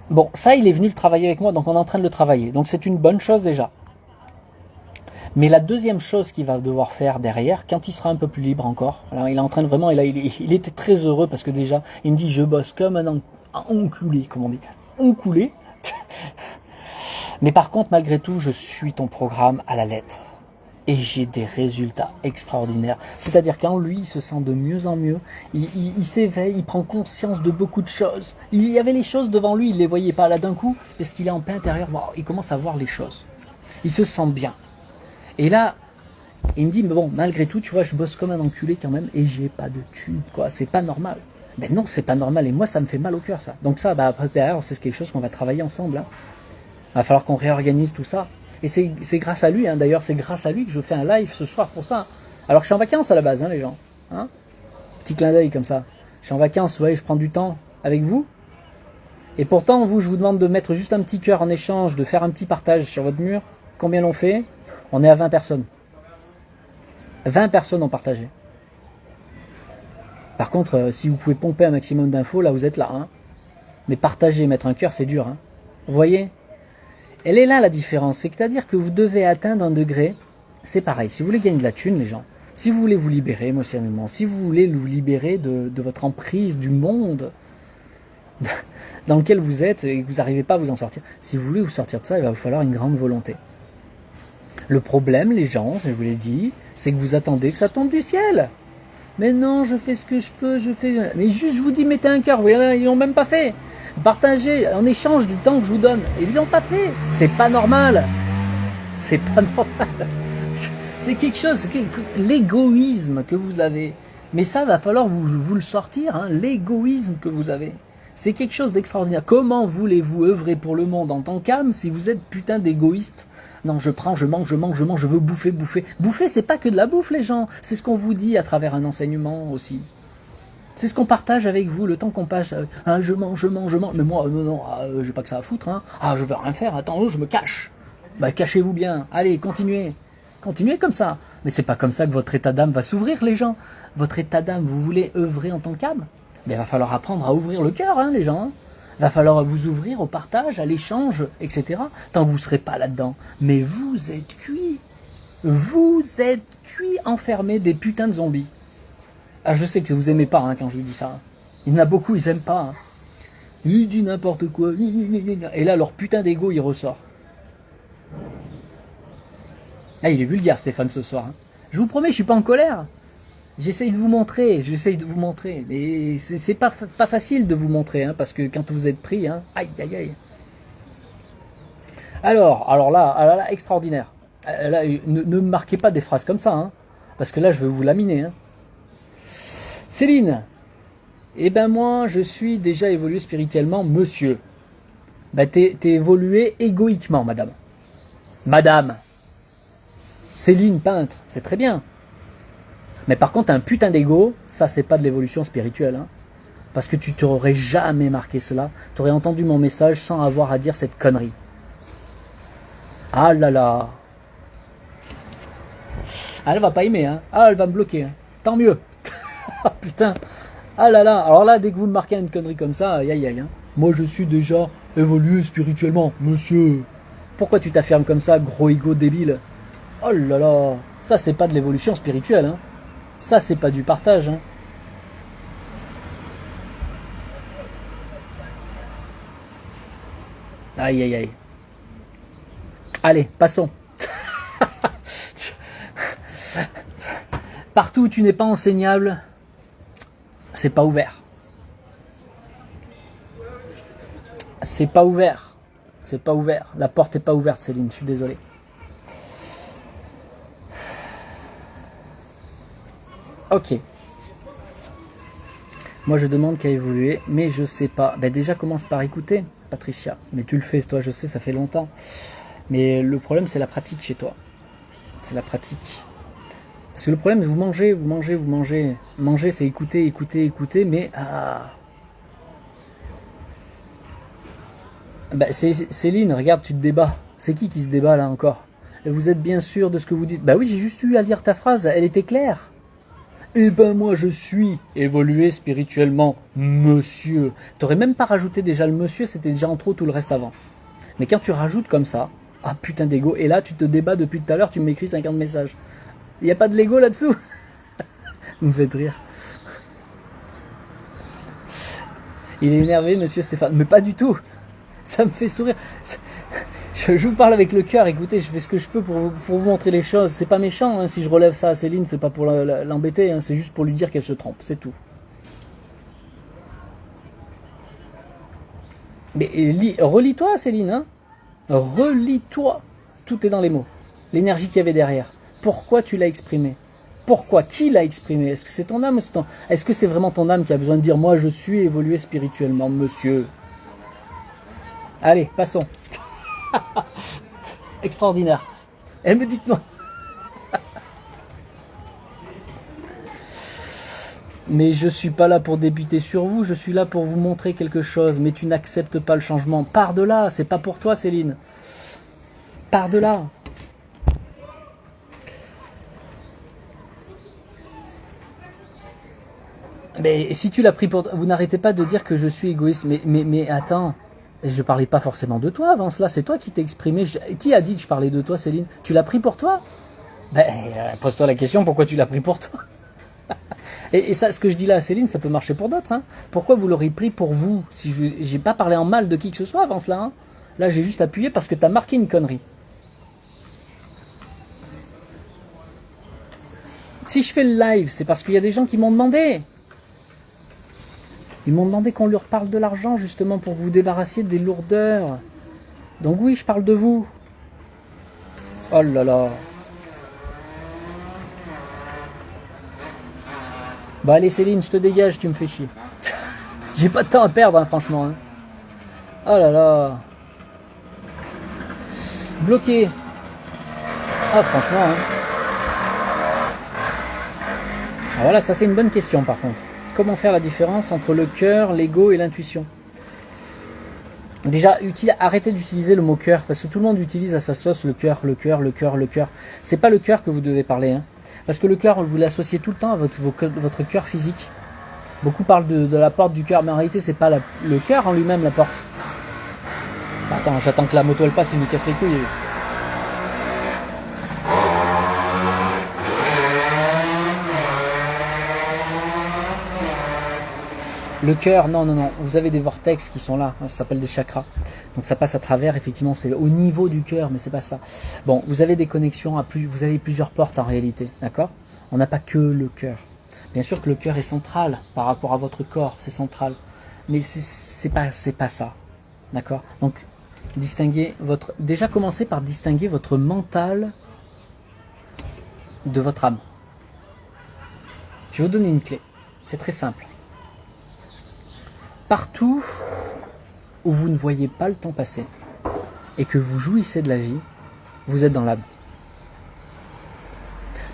Bon, ça, il est venu le travailler avec moi, donc on est en train de le travailler. Donc c'est une bonne chose déjà. Mais la deuxième chose qu'il va devoir faire derrière, quand il sera un peu plus libre encore, alors il est en train de vraiment, il était très heureux parce que déjà, il me dit je bosse comme un enculé, comme on dit, enculé. Mais par contre, malgré tout, je suis ton programme à la lettre. Et j'ai des résultats extraordinaires. C'est-à-dire qu'en lui, il se sent de mieux en mieux. Il s'éveille, il prend conscience de beaucoup de choses. Il y avait les choses devant lui, il ne les voyait pas. Là, d'un coup, est-ce qu'il est en paix intérieure? Il commence à voir les choses. Il se sent bien. Et là, il me dit, mais bon, malgré tout, tu vois, je bosse comme un enculé quand même et j'ai pas de thunes, quoi. C'est pas normal. Ben non, c'est pas normal. Et moi, ça me fait mal au cœur, ça. Donc ça, après, derrière, c'est quelque chose qu'on va travailler ensemble. Hein. Va falloir qu'on réorganise tout ça. Et c'est grâce à lui, hein, d'ailleurs, c'est grâce à lui que je fais un live ce soir pour ça. Alors que je suis en vacances à la base, hein, les gens. Hein, petit clin d'œil comme ça. Je suis en vacances, vous voyez, je prends du temps avec vous. Et pourtant, je vous demande de mettre juste un petit cœur en échange, de faire un petit partage sur votre mur. Combien l'on fait? On est à 20 personnes. 20 personnes ont partagé. Par contre, si vous pouvez pomper un maximum d'infos, là, vous êtes là. Hein. Mais partager, mettre un cœur, c'est dur. Hein. Vous voyez? Elle est là la différence. C'est-à-dire que vous devez atteindre un degré. C'est pareil. Si vous voulez gagner de la thune, les gens, si vous voulez vous libérer émotionnellement, si vous voulez vous libérer de votre emprise du monde dans lequel vous êtes et que vous n'arrivez pas à vous en sortir, si vous voulez vous sortir de ça, il va vous falloir une grande volonté. Le problème, les gens, je vous l'ai dit, c'est que vous attendez que ça tombe du ciel. Mais non, je fais ce que je peux, je fais... Mais juste, je vous dis, mettez un cœur. Vous voyez, ils l'ont même pas fait. Partagez en échange du temps que je vous donne. Ils l'ont pas fait. C'est pas normal. C'est pas normal. C'est quelque chose, c'est l'égoïsme que vous avez. Mais ça, va falloir vous le sortir, hein, l'égoïsme que vous avez. C'est quelque chose d'extraordinaire. Comment voulez-vous œuvrer pour le monde en tant qu'âme si vous êtes putain d'égoïste? Non, je prends, je mange, je veux bouffer. Bouffer, c'est pas que de la bouffe, les gens. C'est ce qu'on vous dit à travers un enseignement aussi. C'est ce qu'on partage avec vous, le temps qu'on passe. Ah, je mange. Mais moi, non, j'ai pas que ça à foutre. Hein. Ah, je veux rien faire. Attends, je me cache. Bah, cachez-vous bien. Allez, continuez. Continuez comme ça. Mais c'est pas comme ça que votre état d'âme va s'ouvrir, les gens. Votre état d'âme, vous voulez œuvrer en tant qu'âme? Mais il va falloir apprendre à ouvrir le cœur, hein, les gens. Hein. Il va falloir vous ouvrir au partage, à l'échange, etc. Tant que vous ne serez pas là-dedans. Mais vous êtes cuits. Vous êtes cuits, enfermés des putains de zombies. Ah, je sais que vous aimez pas hein, quand je vous dis ça. Il y en a beaucoup, ils aiment pas. Hein. Il dit n'importe quoi. Et là, leur putain d'ego, il ressort. Ah, il est vulgaire, Stéphane, ce soir. Hein. Je vous promets, je suis pas en colère. J'essaye de vous montrer. Mais c'est pas facile de vous montrer, hein, parce que quand vous êtes pris, hein, aïe. Alors là, extraordinaire. Là, ne me marquez pas des phrases comme ça, hein, parce que là, je vais vous laminer. Hein. Céline, eh ben moi, je suis déjà évolué spirituellement, monsieur. Bah, t'es évolué égoïquement, madame. Madame. Céline, peintre, c'est très bien. Mais par contre, un putain d'ego, ça, c'est pas de l'évolution spirituelle. Hein. Parce que tu t'aurais jamais marqué cela. Tu aurais entendu mon message sans avoir à dire cette connerie. Ah là là. Ah, elle va pas aimer, hein. Ah, elle va me bloquer. Hein. Tant mieux. Ah putain. Ah là là. Alors là, dès que vous me marquez une connerie comme ça, aïe aïe. Hein. Moi, je suis déjà évolué spirituellement, monsieur. Pourquoi tu t'affirmes comme ça, gros ego débile? Oh là là. Ça, c'est pas de l'évolution spirituelle, hein. Ça, c'est pas du partage. Hein. Aïe, aïe, aïe. Allez, passons. Partout où tu n'es pas enseignable, c'est pas ouvert. C'est pas ouvert. C'est pas ouvert. La porte est pas ouverte, Céline. Je suis désolé. Ok. Moi, je demande qu'à évoluer, mais je sais pas. Ben déjà, commence par écouter, Patricia. Mais tu le fais, toi, je sais, ça fait longtemps. Mais le problème, c'est la pratique chez toi. C'est la pratique. Parce que le problème, vous mangez. Manger, c'est écouter, mais... Ah. Ben, Céline, regarde, tu te débats. C'est qui se débat, là, encore? Vous êtes bien sûr de ce que vous dites? Bah oui, j'ai juste eu à lire ta phrase, elle était claire. Eh ben moi je suis évolué spirituellement, monsieur. T'aurais même pas rajouté déjà le monsieur, c'était déjà en trop tout le reste avant. Mais quand tu rajoutes comme ça, ah putain d'ego, et là tu te débats depuis tout à l'heure, tu m'écris 50 messages. Y a pas de l'ego là-dessous? Vous me faites rire. Il est énervé, monsieur Stéphane. Mais pas du tout. Ça me fait sourire. Je vous parle avec le cœur, écoutez, je fais ce que je peux pour vous montrer les choses. C'est pas méchant, hein, si je relève ça à Céline, c'est pas pour l'embêter, hein, c'est juste pour lui dire qu'elle se trompe, c'est tout. Mais relis-toi, Céline, hein. Relis-toi. Tout est dans les mots. L'énergie qu'il y avait derrière. Pourquoi tu l'as exprimé? Pourquoi? Qui l'a exprimé? Est-ce que c'est ton âme? Est-ce que c'est vraiment ton âme qui a besoin de dire « Moi, je suis évolué spirituellement, monsieur ». Allez, passons. Extraordinaire. Elle me dit que non. Mais je suis pas là pour débuter sur vous, je suis là pour vous montrer quelque chose. Mais tu n'acceptes pas le changement. Pars de là, c'est pas pour toi, Céline. Pars de là. Mais si tu l'as pris pour... Vous n'arrêtez pas de dire que je suis égoïste. Mais attends, je parlais pas forcément de toi avant cela. C'est toi qui t'es exprimé. Qui a dit que je parlais de toi, Céline? Tu l'as pris pour toi? Ben, pose-toi la question, pourquoi tu l'as pris pour toi? Et ça, ce que je dis là à Céline, ça peut marcher pour d'autres. Hein. Pourquoi vous l'aurez pris pour vous? Si j'ai pas parlé en mal de qui que ce soit avant cela. Hein. Là, j'ai juste appuyé parce que t'as marqué une connerie. Si je fais le live, c'est parce qu'il y a des gens qui m'ont demandé. Ils m'ont demandé qu'on leur parle de l'argent, justement, pour que vous débarrassiez des lourdeurs. Donc oui, je parle de vous. Oh là là. Bah allez Céline, je te dégage, tu me fais chier. J'ai pas de temps à perdre, hein, franchement. Hein. Oh là là. Bloqué. Ah franchement. Hein. Ah, voilà, ça c'est une bonne question par contre. Comment faire la différence entre le cœur, l'ego et l'intuition? Déjà, arrêtez d'utiliser le mot cœur, parce que tout le monde utilise à sa sauce le cœur, le cœur, le cœur, le cœur. C'est pas le cœur que vous devez parler, hein. Parce que le cœur, vous l'associez tout le temps à votre cœur physique. Beaucoup parlent de la porte du cœur, mais en réalité, c'est pas le cœur en lui-même la porte. Attends, j'attends que la moto elle passe, il nous casse les couilles. Le cœur, non, vous avez des vortex qui sont là, ça s'appelle des chakras. Donc ça passe à travers, effectivement, c'est au niveau du cœur, mais c'est pas ça. Bon, vous avez des connexions vous avez plusieurs portes en réalité, d'accord? On n'a pas que le cœur. Bien sûr que le cœur est central par rapport à votre corps, c'est central. Mais c'est pas ça, d'accord? Donc, déjà commencez par distinguer votre mental de votre âme. Je vais vous donner une clé, c'est très simple. Partout où vous ne voyez pas le temps passer et que vous jouissez de la vie, vous êtes dans l'âme.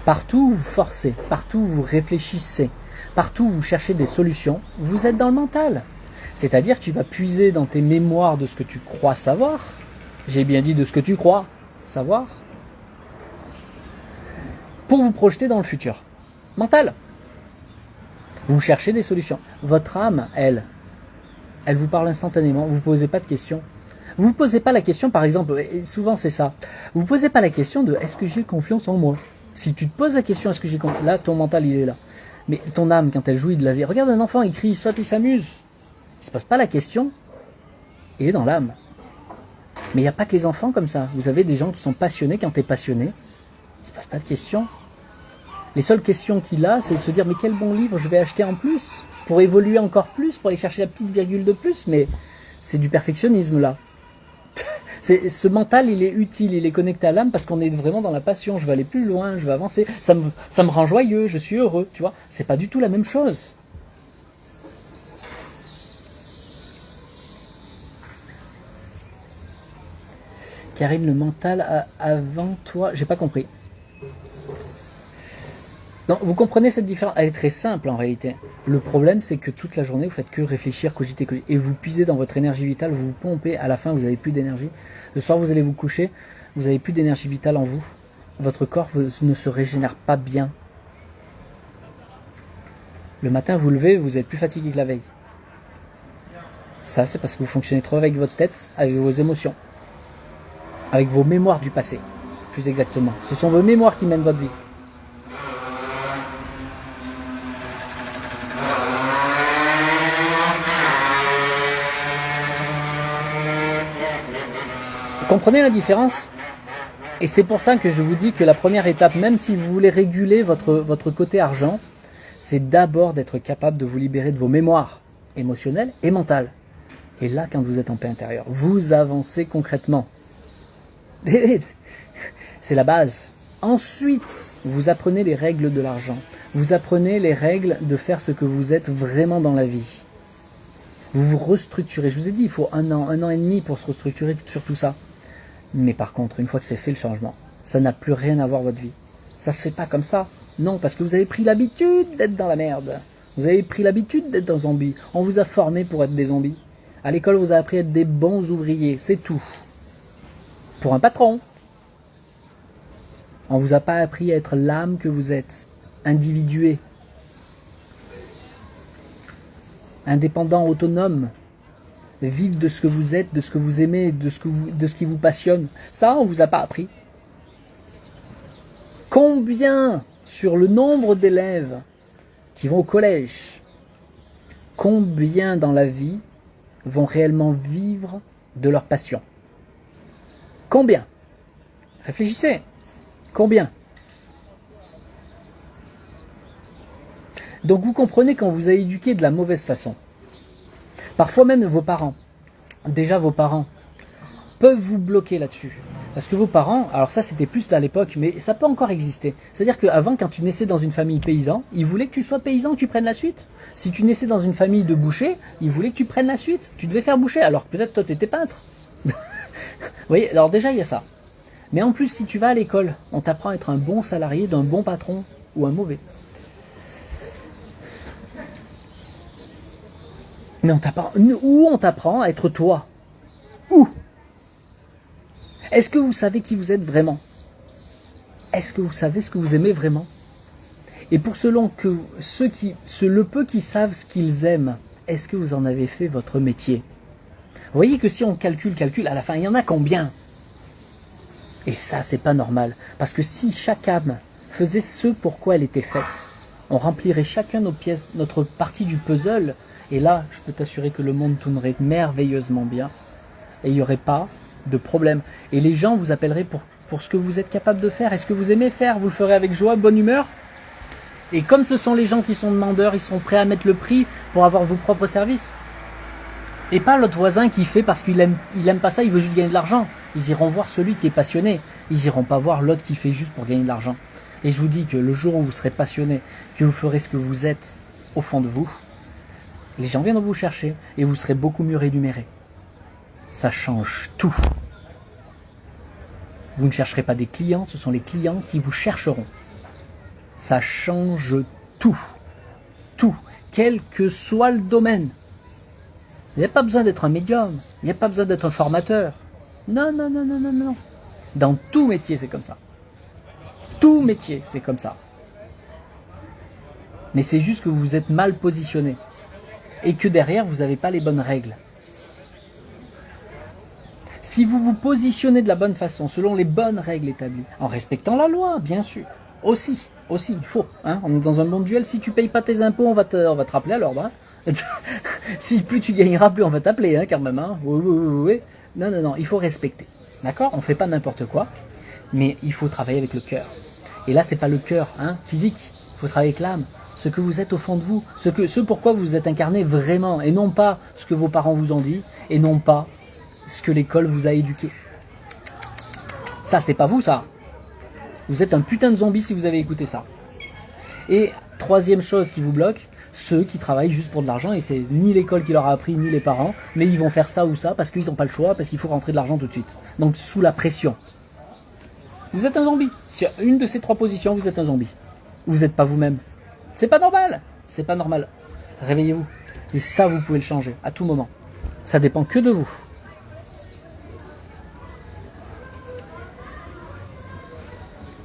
Partout où vous forcez, partout où vous réfléchissez, partout où vous cherchez des solutions, vous êtes dans le mental. C'est-à-dire que tu vas puiser dans tes mémoires de ce que tu crois savoir. J'ai bien dit de ce que tu crois savoir. Pour vous projeter dans le futur. Mental. Vous cherchez des solutions. Votre âme, elle vous parle instantanément, vous ne posez pas de questions. Vous ne posez pas la question, par exemple, et souvent c'est ça, vous ne posez pas la question de est-ce que j'ai confiance en moi? Si tu te poses la question est-ce que j'ai confiance, là ton mental il est là. Mais ton âme, quand elle jouit de la vie, regarde un enfant, il crie, il saute, il s'amuse. Il ne se pose pas la question, il est dans l'âme. Mais il n'y a pas que les enfants comme ça. Vous avez des gens qui sont passionnés, quand tu es passionné, il ne se pose pas de questions. Les seules questions qu'il a, c'est de se dire mais quel bon livre je vais acheter en plus pour évoluer encore plus, pour aller chercher la petite virgule de plus, mais c'est du perfectionnisme là. Ce mental, il est utile, il est connecté à l'âme parce qu'on est vraiment dans la passion, je veux aller plus loin, je veux avancer, ça me rend joyeux, je suis heureux, tu vois. C'est pas du tout la même chose. Karine, le mental avant toi, j'ai pas compris. Non, vous comprenez cette différence? Elle est très simple en réalité. Le problème, c'est que toute la journée, vous faites que réfléchir, cogiter, et vous puisez dans votre énergie vitale, vous vous pompez, à la fin, vous n'avez plus d'énergie. Le soir, vous allez vous coucher, vous n'avez plus d'énergie vitale en vous. Votre corps ne se régénère pas bien. Le matin, vous levez, vous êtes plus fatigué que la veille. Ça, c'est parce que vous fonctionnez trop avec votre tête, avec vos émotions, avec vos mémoires du passé, plus exactement. Ce sont vos mémoires qui mènent votre vie. Vous comprenez la différence? Et c'est pour ça que je vous dis que la première étape, même si vous voulez réguler votre côté argent, c'est d'abord d'être capable de vous libérer de vos mémoires émotionnelles et mentales. Et là, quand vous êtes en paix intérieure, vous avancez concrètement. C'est la base. Ensuite, vous apprenez les règles de l'argent. Vous apprenez les règles de faire ce que vous êtes vraiment dans la vie. Vous vous restructurez. Je vous ai dit, il faut un an et demi pour se restructurer sur tout ça. Mais par contre, une fois que c'est fait le changement, ça n'a plus rien à voir votre vie. Ça se fait pas comme ça. Non, parce que vous avez pris l'habitude d'être dans la merde. Vous avez pris l'habitude d'être un zombie. On vous a formé pour être des zombies. À l'école, on vous a appris à être des bons ouvriers, c'est tout. Pour un patron. On vous a pas appris à être l'âme que vous êtes, individué. indépendant, autonome, vivre de ce que vous êtes, de ce que vous aimez, de ce qui vous passionne. Ça, on vous a pas appris. Combien, sur le nombre d'élèves qui vont au collège, combien dans la vie vont réellement vivre de leur passion? Combien? Réfléchissez. Combien? Donc vous comprenez qu'on vous a éduqué de la mauvaise façon. Parfois même vos parents, peuvent vous bloquer là-dessus. Parce que vos parents, alors ça c'était plus à l'époque, mais ça peut encore exister. C'est-à-dire qu'avant, quand tu naissais dans une famille paysan, ils voulaient que tu sois paysan, que tu prennes la suite. Si tu naissais dans une famille de bouchers, ils voulaient que tu prennes la suite. Tu devais faire boucher, alors que peut-être toi tu étais peintre. Vous voyez, alors déjà il y a ça. Mais en plus, si tu vas à l'école, on t'apprend à être un bon salarié d'un bon patron ou un mauvais. Mais on t'apprend à être toi. Où? Est-ce que vous savez qui vous êtes vraiment? Est-ce que vous savez ce que vous aimez vraiment? Et pour le peu qui savent ce qu'ils aiment, est-ce que vous en avez fait votre métier? Vous voyez que si on calcule, à la fin, il y en a combien? Et ça, c'est pas normal. Parce que si chaque âme faisait ce pourquoi elle était faite, on remplirait chacun nos pièces, notre partie du puzzle. Et là, je peux t'assurer que le monde tournerait merveilleusement bien. Et il n'y aurait pas de problème. Et les gens vous appelleraient pour ce que vous êtes capable de faire. Est-ce que vous aimez faire? Vous le ferez avec joie, bonne humeur. Et comme ce sont les gens qui sont demandeurs, ils sont prêts à mettre le prix pour avoir vos propres services. Et pas l'autre voisin qui fait parce qu'il aime pas ça, il veut juste gagner de l'argent. Ils iront voir celui qui est passionné. Ils iront pas voir l'autre qui fait juste pour gagner de l'argent. Et je vous dis que le jour où vous serez passionné, que vous ferez ce que vous êtes au fond de vous, les gens viendront vous chercher et vous serez beaucoup mieux rémunérés. Ça change tout. Vous ne chercherez pas des clients, ce sont les clients qui vous chercheront. Ça change tout. Tout. Quel que soit le domaine. Il n'y a pas besoin d'être un médium. Il n'y a pas besoin d'être un formateur. Non, non, non, non, non, non. Dans tout métier, c'est comme ça. Tout métier, c'est comme ça. Mais c'est juste que vous êtes mal positionné. Et que derrière, vous n'avez pas les bonnes règles. Si vous vous positionnez de la bonne façon, selon les bonnes règles établies, en respectant la loi, bien sûr, aussi, il faut. Hein, on est dans un monde duel, si tu payes pas tes impôts, on va te rappeler à l'ordre. Hein. Si plus tu gagneras, plus on va t'appeler, hein, quand même. Hein. Oui. Non, il faut respecter. D'accord? On ne fait pas n'importe quoi, mais il faut travailler avec le cœur. Et là, c'est pas le cœur physique, il faut travailler avec l'âme. Ce que vous êtes au fond de vous, ce pourquoi vous êtes incarné vraiment, et non pas ce que vos parents vous ont dit, et non pas ce que l'école vous a éduqué. Ça, c'est pas vous, ça. Vous êtes un putain de zombie si vous avez écouté ça. Et troisième chose qui vous bloque, ceux qui travaillent juste pour de l'argent, et c'est ni l'école qui leur a appris, ni les parents, mais ils vont faire ça ou ça parce qu'ils n'ont pas le choix, parce qu'il faut rentrer de l'argent tout de suite. Donc sous la pression. Vous êtes un zombie. Sur une de ces trois positions, vous êtes un zombie. Vous n'êtes pas vous-même. C'est pas normal. C'est pas normal. Réveillez-vous. Et ça, vous pouvez le changer à tout moment. Ça dépend que de vous.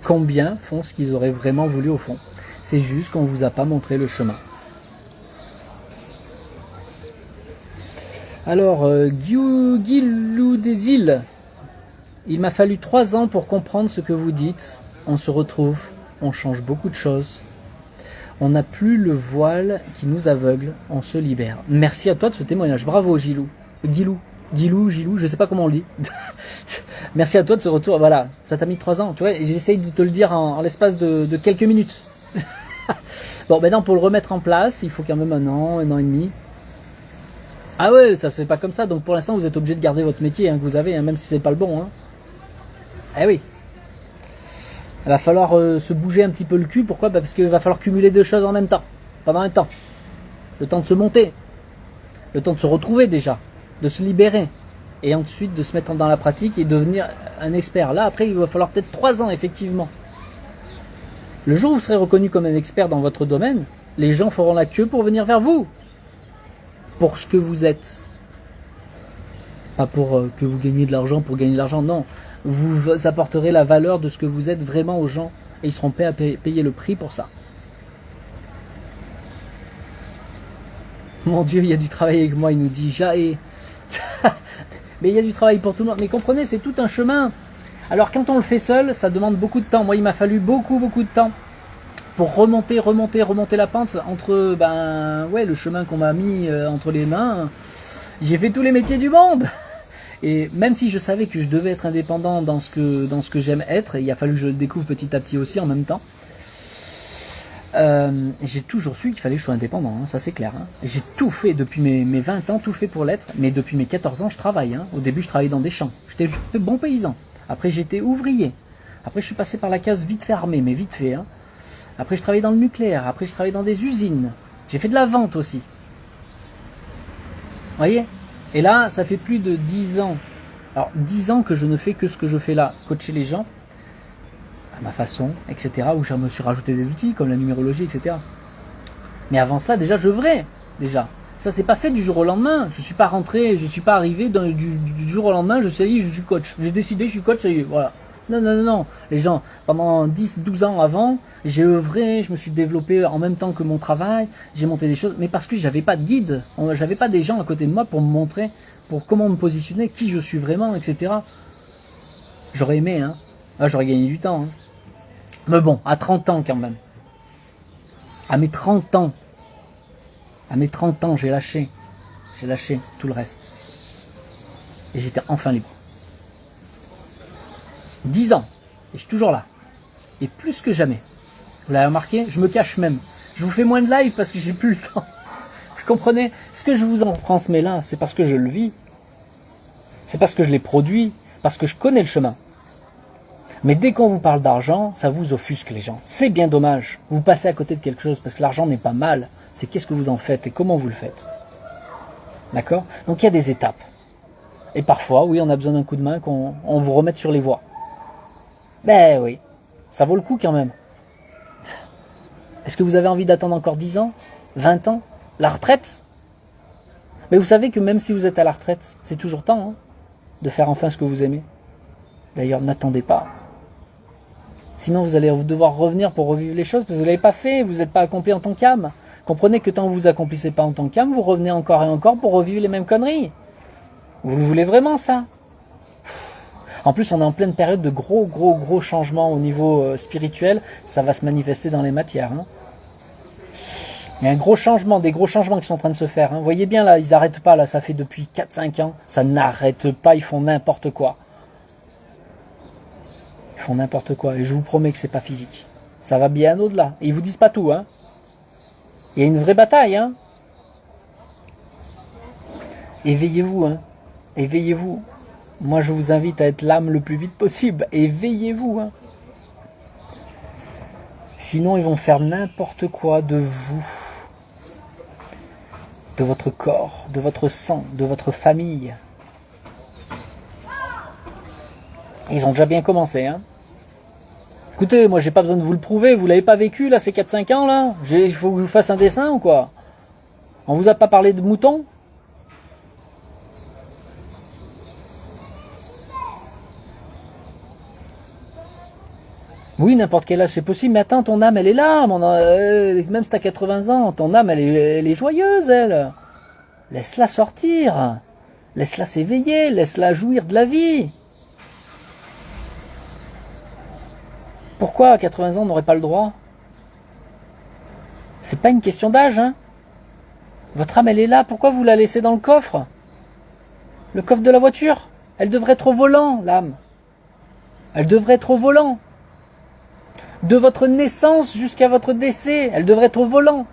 Combien font ce qu'ils auraient vraiment voulu au fond? C'est juste qu'on ne vous a pas montré le chemin. Alors, Guilou des îles, il m'a fallu 3 ans pour comprendre ce que vous dites. On se retrouve, on change beaucoup de choses. On n'a plus le voile qui nous aveugle, on se libère. Merci à toi de ce témoignage. Bravo Gilou, je sais pas comment on le dit. Merci à toi de ce retour. Voilà, ça t'a mis 3 ans. Tu vois, j'essaye de te le dire en l'espace de quelques minutes. Bon, maintenant pour le remettre en place, il faut quand même 1 an, 1 an et demi. Ah ouais, ça se fait pas comme ça. Donc pour l'instant, vous êtes obligé de garder votre métier que vous avez, même si c'est pas le bon. Eh oui. Il va falloir se bouger un petit peu le cul. Pourquoi? Parce qu'il va falloir cumuler 2 choses en même temps. Pendant un temps. Le temps de se monter. Le temps de se retrouver déjà. De se libérer. Et ensuite de se mettre dans la pratique et devenir un expert. Là, après, il va falloir peut-être 3 ans, effectivement. Le jour où vous serez reconnu comme un expert dans votre domaine, les gens feront la queue pour venir vers vous. Pour ce que vous êtes. Pas pour que vous gagnez de l'argent pour gagner de l'argent, non. Vous apporterez la valeur de ce que vous êtes vraiment aux gens et ils seront prêts à payer le prix pour ça. Mon Dieu, il y a du travail avec moi, il nous dit Jaé. Mais il y a du travail pour tout le monde. Mais comprenez, c'est tout un chemin. Alors quand on le fait seul, ça demande beaucoup de temps. Moi, il m'a fallu beaucoup de temps pour remonter la pente entre le chemin qu'on m'a mis entre les mains. J'ai fait tous les métiers du monde. Et même si je savais que je devais être indépendant dans ce que j'aime être, il a fallu que je le découvre petit à petit aussi en même temps. J'ai toujours su qu'il fallait que je sois indépendant, hein, ça c'est clair. Hein. J'ai tout fait depuis mes 20 ans, tout fait pour l'être, mais depuis mes 14 ans je travaille. Hein. Au début je travaillais dans des champs, j'étais bon paysan. Après j'étais ouvrier. Après je suis passé par la case vite fait armée, mais vite fait. Hein. Après je travaillais dans le nucléaire, après je travaillais dans des usines. J'ai fait de la vente aussi. Vous voyez? Et là ça fait plus de 10 ans. Alors 10 ans que je ne fais que ce que je fais là, coacher les gens. À ma façon, etc., où je me suis rajouté des outils comme la numérologie, etc. Mais avant cela, déjà, je j'œuvrais, déjà. Ça, c'est pas fait du jour au lendemain. Je suis pas rentré, je suis pas arrivé du jour au lendemain, je suis coach. J'ai décidé, je suis coach, ça y est, voilà. Non. Les gens, pendant 10, 12 ans avant, j'ai œuvré, je me suis développé en même temps que mon travail, j'ai monté des choses, mais parce que j'avais pas de guide, j'avais pas des gens à côté de moi pour me montrer, pour comment me positionner, qui je suis vraiment, etc. J'aurais aimé, hein. Ah, j'aurais gagné du temps, hein. Mais bon, à 30 ans quand même. À mes 30 ans, j'ai lâché tout le reste. Et j'étais enfin libre. 10 ans, et je suis toujours là. Et plus que jamais. Vous l'avez remarqué, je me cache même. Je vous fais moins de live parce que j'ai plus le temps. Vous comprenez? Ce que je vous en transmets là, c'est parce que je le vis. C'est parce que je l'ai produit, parce que je connais le chemin. Mais dès qu'on vous parle d'argent, ça vous offusque les gens. C'est bien dommage. Vous passez à côté de quelque chose parce que l'argent n'est pas mal. C'est qu'est-ce que vous en faites et comment vous le faites. D'accord? Donc il y a des étapes. Et parfois, oui, on a besoin d'un coup de main qu'on vous remette sur les voies. Ben oui, ça vaut le coup quand même. Est-ce que vous avez envie d'attendre encore 10 ans? 20 ans? La retraite? Mais vous savez que même si vous êtes à la retraite, c'est toujours temps de faire enfin ce que vous aimez. D'ailleurs, n'attendez pas. Sinon, vous allez devoir revenir pour revivre les choses, parce que vous ne l'avez pas fait, vous n'êtes pas accompli en tant qu'âme. Comprenez que tant que vous ne accomplissez pas en tant qu'âme, vous revenez encore et encore pour revivre les mêmes conneries. Vous le voulez vraiment, ça? En plus, on est en pleine période de gros changements au niveau spirituel. Ça va se manifester dans les matières. Hein. Il y a un gros changement, des gros changements qui sont en train de se faire. Hein. Vous voyez bien, là, ils n'arrêtent pas, là, ça fait depuis 4-5 ans. Ça n'arrête pas, ils font n'importe quoi. Ils font n'importe quoi. Et je vous promets que c'est pas physique. Ça va bien au-delà. Et ils vous disent pas tout, hein. Il y a une vraie bataille, hein. Éveillez-vous, hein. Éveillez-vous. Moi, je vous invite à être l'âme le plus vite possible. Éveillez-vous, hein. Sinon, ils vont faire n'importe quoi de vous. De votre corps, de votre sang, de votre famille. Ils ont déjà bien commencé, hein. Écoutez, moi j'ai pas besoin de vous le prouver, vous l'avez pas vécu là, ces 4-5 ans là. Il faut que je vous fasse un dessin ou quoi? On vous a pas parlé de moutons? Oui, n'importe quel âge c'est possible, mais attends, ton âme elle est là, même si t'as 80 ans, ton âme elle est joyeuse, elle. Laisse-la sortir, laisse-la s'éveiller, laisse-la jouir de la vie. Pourquoi à 80 ans on n'aurait pas le droit? C'est pas une question d'âge, hein. Votre âme elle est là, pourquoi vous la laissez dans le coffre? Le coffre de la voiture? Elle devrait être au volant, l'âme. Elle devrait être au volant. De votre naissance jusqu'à votre décès, elle devrait être au volant.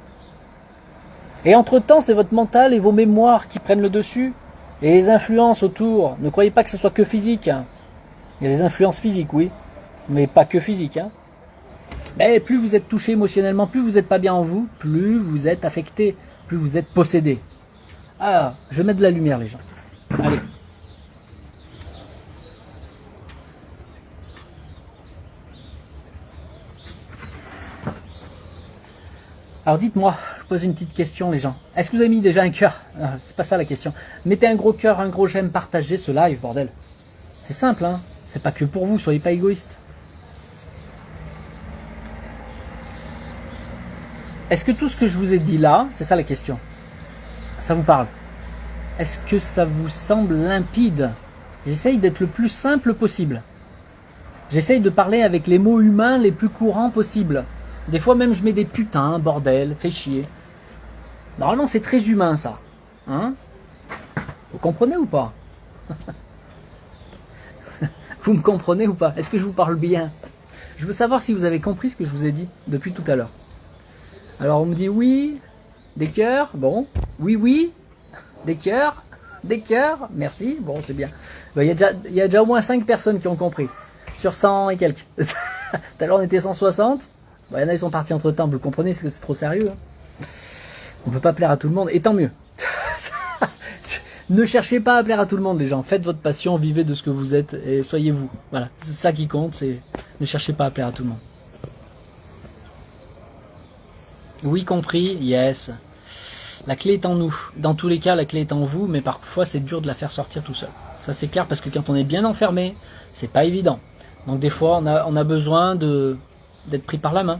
Et entre-temps, c'est votre mental et vos mémoires qui prennent le dessus. Et les influences autour. Ne croyez pas que ce soit que physique. Hein. Il y a des influences physiques, oui. Mais pas que physique. Hein. Mais plus vous êtes touché émotionnellement, plus vous n'êtes pas bien en vous, plus vous êtes affecté, plus vous êtes possédé. Ah, je vais mettre de la lumière, les gens. Allez. Alors dites-moi, je pose une petite question les gens. Est-ce que vous avez mis déjà un cœur? C'est pas ça la question. Mettez un gros cœur, un gros j'aime, partagez ce live, bordel. C'est simple, hein. C'est pas que pour vous, soyez pas égoïstes. Est-ce que tout ce que je vous ai dit là, c'est ça la question? Ça vous parle? Est-ce que ça vous semble limpide? J'essaye d'être le plus simple possible. J'essaye de parler avec les mots humains les plus courants possibles. Des fois même je mets des putains, bordel, fais chier. Normalement c'est très humain ça. Hein? Vous comprenez ou pas? Vous me comprenez ou pas? Est-ce que je vous parle bien? Je veux savoir si vous avez compris ce que je vous ai dit depuis tout à l'heure. Alors on me dit oui, des cœurs, bon, oui, des cœurs, merci, bon c'est bien. Il y a déjà au moins 5 personnes qui ont compris, sur 100 et quelques. Tout à l'heure on était 160, il y en a ils sont partis entre temps, vous comprenez, c'est trop sérieux. Hein. On peut pas plaire à tout le monde, et tant mieux. Ne cherchez pas à plaire à tout le monde les gens, faites votre passion, vivez de ce que vous êtes et soyez vous. Voilà, c'est ça qui compte, c'est ne cherchez pas à plaire à tout le monde. Oui compris, yes. La clé est en nous. Dans tous les cas, la clé est en vous, mais parfois c'est dur de la faire sortir tout seul. Ça c'est clair parce que quand on est bien enfermé, c'est pas évident. Donc des fois on a besoin d'être pris par la main.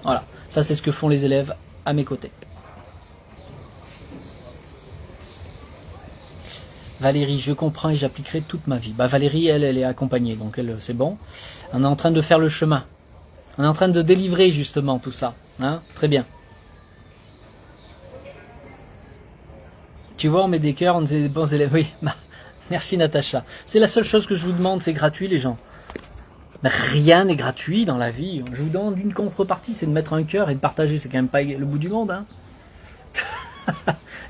Voilà, ça c'est ce que font les élèves à mes côtés. Valérie, je comprends et j'appliquerai toute ma vie. Bah Valérie, elle est accompagnée, donc elle, c'est bon. On est en train de faire le chemin. On est en train de délivrer justement tout ça. Hein, très bien. Tu vois, on met des cœurs, on est des bons élèves. Oui, bah, merci Natacha. C'est la seule chose que je vous demande, c'est gratuit les gens. Mais rien n'est gratuit dans la vie. Je vous demande une contrepartie, c'est de mettre un cœur et de partager. C'est quand même pas le bout du monde. Hein.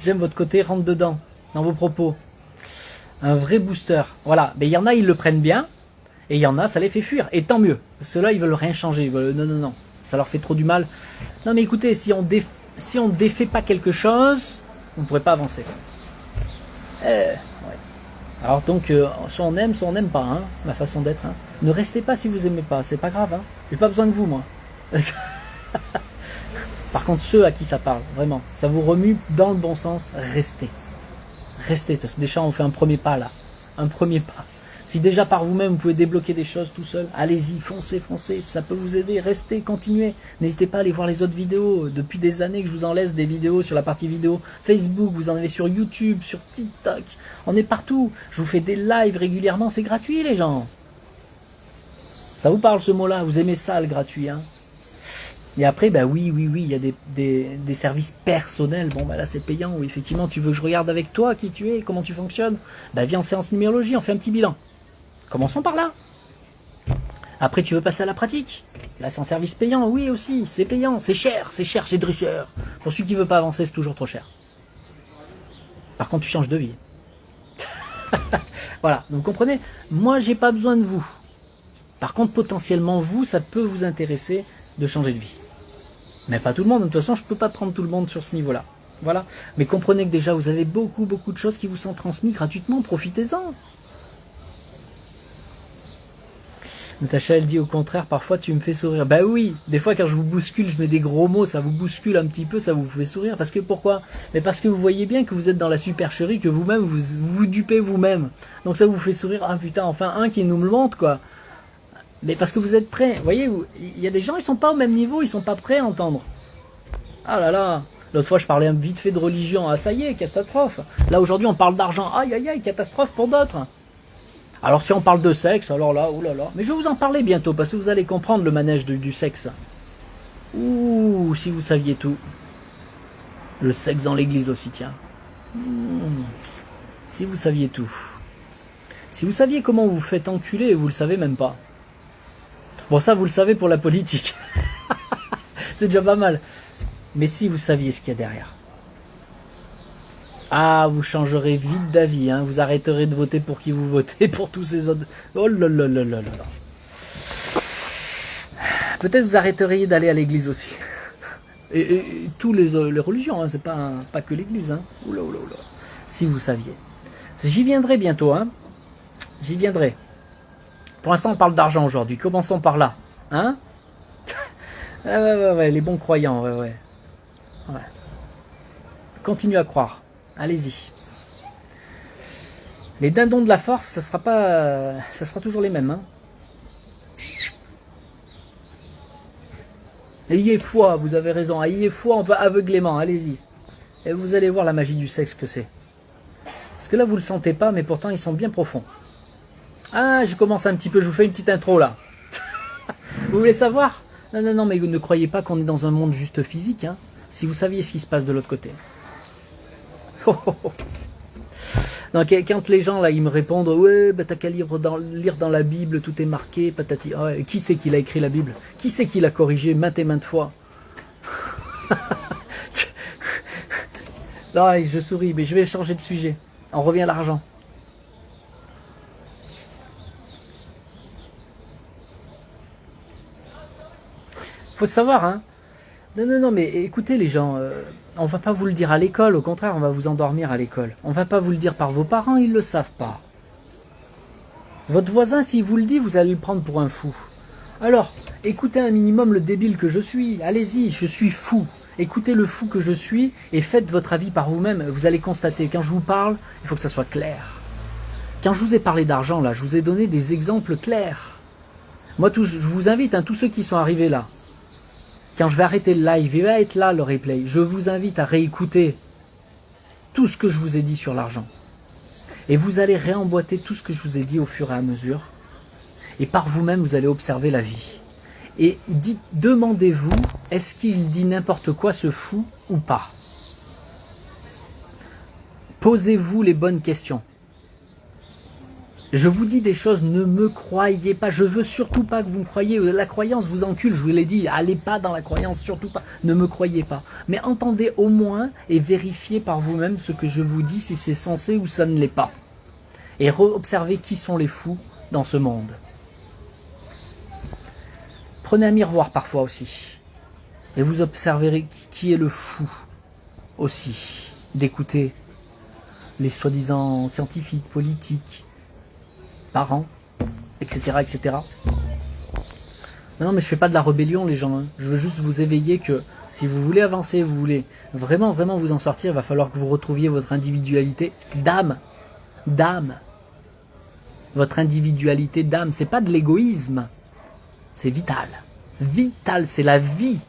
J'aime votre côté, rentre dedans, dans vos propos. Un vrai booster. Voilà. Mais il y en a, ils le prennent bien. Et il y en a, ça les fait fuir. Et tant mieux. Ceux-là, ils veulent rien changer. Ils veulent... Non. Ça leur fait trop du mal. Non, mais écoutez, si on défait pas quelque chose, on ne pourrait pas avancer. Ouais. Alors donc, soit on aime, soit on n'aime pas, hein, ma façon d'être. Hein. Ne restez pas si vous aimez pas. C'est pas grave. Hein. J'ai pas besoin de vous, moi. Par contre, ceux à qui ça parle, vraiment, ça vous remue dans le bon sens, restez. Restez, parce que déjà on fait un premier pas là. Un premier pas. Si déjà par vous-même vous pouvez débloquer des choses tout seul, allez-y, foncez, ça peut vous aider, restez, continuez. N'hésitez pas à aller voir les autres vidéos. Depuis des années que je vous en laisse des vidéos sur la partie vidéo Facebook, vous en avez sur YouTube, sur TikTok. On est partout. Je vous fais des lives régulièrement, c'est gratuit les gens. Ça vous parle ce mot-là? Vous aimez ça le gratuit, hein? Et après, bah oui, il y a des services personnels. Bon, bah là, c'est payant. Ou effectivement, tu veux que je regarde avec toi qui tu es, comment tu fonctionnes. Bah viens en séance numérologie, on fait un petit bilan. Commençons par là. Après, tu veux passer à la pratique. Là, c'est un service payant. Oui, aussi, c'est payant. C'est cher, c'est très cher. Pour celui qui veut pas avancer, c'est toujours trop cher. Par contre, tu changes de vie. Voilà, donc vous comprenez, moi, j'ai pas besoin de vous. Par contre, potentiellement, vous, ça peut vous intéresser de changer de vie. Mais pas tout le monde, de toute façon je peux pas prendre tout le monde sur ce niveau là. Voilà. Mais comprenez que déjà vous avez beaucoup de choses qui vous sont transmises gratuitement, profitez-en. Natacha elle dit au contraire, parfois tu me fais sourire. Bah oui, des fois quand je vous bouscule, je mets des gros mots, ça vous bouscule un petit peu, ça vous fait sourire. Parce que pourquoi? Mais parce que vous voyez bien que vous êtes dans la supercherie, que vous-même vous dupez vous-même. Donc ça vous fait sourire, ah putain, enfin un qui nous le montre quoi. Mais parce que vous êtes prêts, vous voyez, il y a des gens, ils sont pas au même niveau, ils sont pas prêts à entendre. Ah là là, l'autre fois je parlais vite fait de religion, ah ça y est, catastrophe. Là aujourd'hui on parle d'argent, aïe, catastrophe pour d'autres. Alors si on parle de sexe, alors là, oulala. Mais je vais vous en parler bientôt, parce que vous allez comprendre le manège du sexe. Ouh, si vous saviez tout. Le sexe dans l'église aussi, tiens. Si vous saviez tout. Si vous saviez comment vous vous faites enculer, vous le savez même pas. Bon, ça, vous le savez pour la politique. C'est déjà pas mal. Mais si vous saviez ce qu'il y a derrière. Ah, vous changerez vite d'avis. Hein. Vous arrêterez de voter pour qui vous votez, pour tous ces autres... Oh là là là là là. Peut-être vous arrêteriez d'aller à l'église aussi. Et tous les religions, hein. C'est pas que l'église. Hein. Oula. Si vous saviez. J'y viendrai bientôt. Hein. J'y viendrai. Pour l'instant, on parle d'argent aujourd'hui. Commençons par là. Hein? Ouais, les bons croyants, ouais. Continuez à croire. Allez-y. Les dindons de la force, ça sera toujours les mêmes. Hein? Ayez foi, vous avez raison. Ayez foi aveuglément, allez-y. Et vous allez voir la magie du sexe que c'est. Parce que là, vous le sentez pas, mais pourtant, ils sont bien profonds. Ah, je commence un petit peu, je vous fais une petite intro là. Vous voulez savoir? Non, non, non, mais ne croyez pas qu'on est dans un monde juste physique, hein. Si vous saviez ce qui se passe de l'autre côté. Oh, oh, oh. Donc, quand les gens là, ils me répondent, ouais, bah, t'as qu'à lire dans la Bible, tout est marqué, patati. Oh, qui c'est qui l'a écrit la Bible? Qui c'est qui l'a corrigé maintes et maintes fois? Non, je souris, mais je vais changer de sujet. On revient à l'argent. Faut savoir, hein. Non, non, non, mais écoutez les gens, on va pas vous le dire à l'école, au contraire, on va vous endormir à l'école. On va pas vous le dire par vos parents, ils le savent pas. Votre voisin, s'il vous le dit, vous allez le prendre pour un fou. Alors, écoutez un minimum le débile que je suis. Allez-y, je suis fou. Écoutez le fou que je suis et faites votre avis par vous-même. Vous allez constater, quand je vous parle, il faut que ça soit clair. Quand je vous ai parlé d'argent, là, je vous ai donné des exemples clairs. Moi, je vous invite, hein, tous ceux qui sont arrivés là, quand je vais arrêter le live, il va être là le replay. Je vous invite à réécouter tout ce que je vous ai dit sur l'argent. Et vous allez réemboîter tout ce que je vous ai dit au fur et à mesure. Et par vous-même, vous allez observer la vie. Et demandez-vous, est-ce qu'il dit n'importe quoi ce fou ou pas? Posez-vous les bonnes questions. Je vous dis des choses, ne me croyez pas. Je veux surtout pas que vous me croyiez. La croyance vous encule, je vous l'ai dit. Allez pas dans la croyance, surtout pas. Ne me croyez pas. Mais entendez au moins et vérifiez par vous-même ce que je vous dis, si c'est censé ou ça ne l'est pas. Et observez qui sont les fous dans ce monde. Prenez un miroir parfois aussi. Et vous observerez qui est le fou aussi. D'écouter les soi-disant scientifiques, politiques, parents, etc., etc. Non, mais je fais pas de la rébellion, les gens. Hein. Je veux juste vous éveiller que si vous voulez avancer, vous voulez vraiment, vraiment vous en sortir, il va falloir que vous retrouviez votre individualité d'âme. D'âme. Votre individualité d'âme. C'est pas de l'égoïsme. C'est vital. Vital, c'est la vie.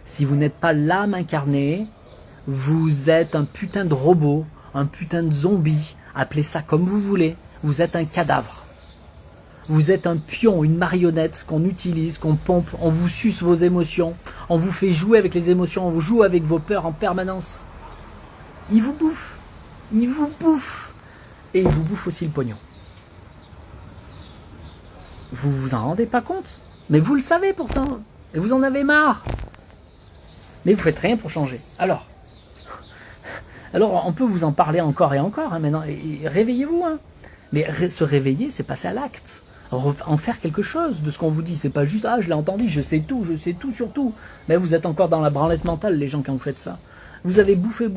Si vous n'êtes pas l'âme incarnée, vous êtes un putain de robot, un putain de zombie, appelez ça comme vous voulez. Vous êtes un cadavre. Vous êtes un pion, une marionnette qu'on utilise, qu'on pompe, on vous suce vos émotions, on vous fait jouer avec les émotions, on vous joue avec vos peurs en permanence. Il vous bouffe. Il vous bouffe. Et il vous bouffe aussi le pognon. Vous vous en rendez pas compte, mais vous le savez pourtant, et vous en avez marre. Mais vous faites rien pour changer. Alors on peut vous en parler encore et encore, hein, maintenant, et réveillez-vous, hein. Mais se réveiller, c'est passer à l'acte. En faire quelque chose de ce qu'on vous dit. C'est pas juste, ah, je l'ai entendu, je sais tout sur tout. Mais vous êtes encore dans la branlette mentale, les gens, quand vous faites ça. Vous avez bouffé,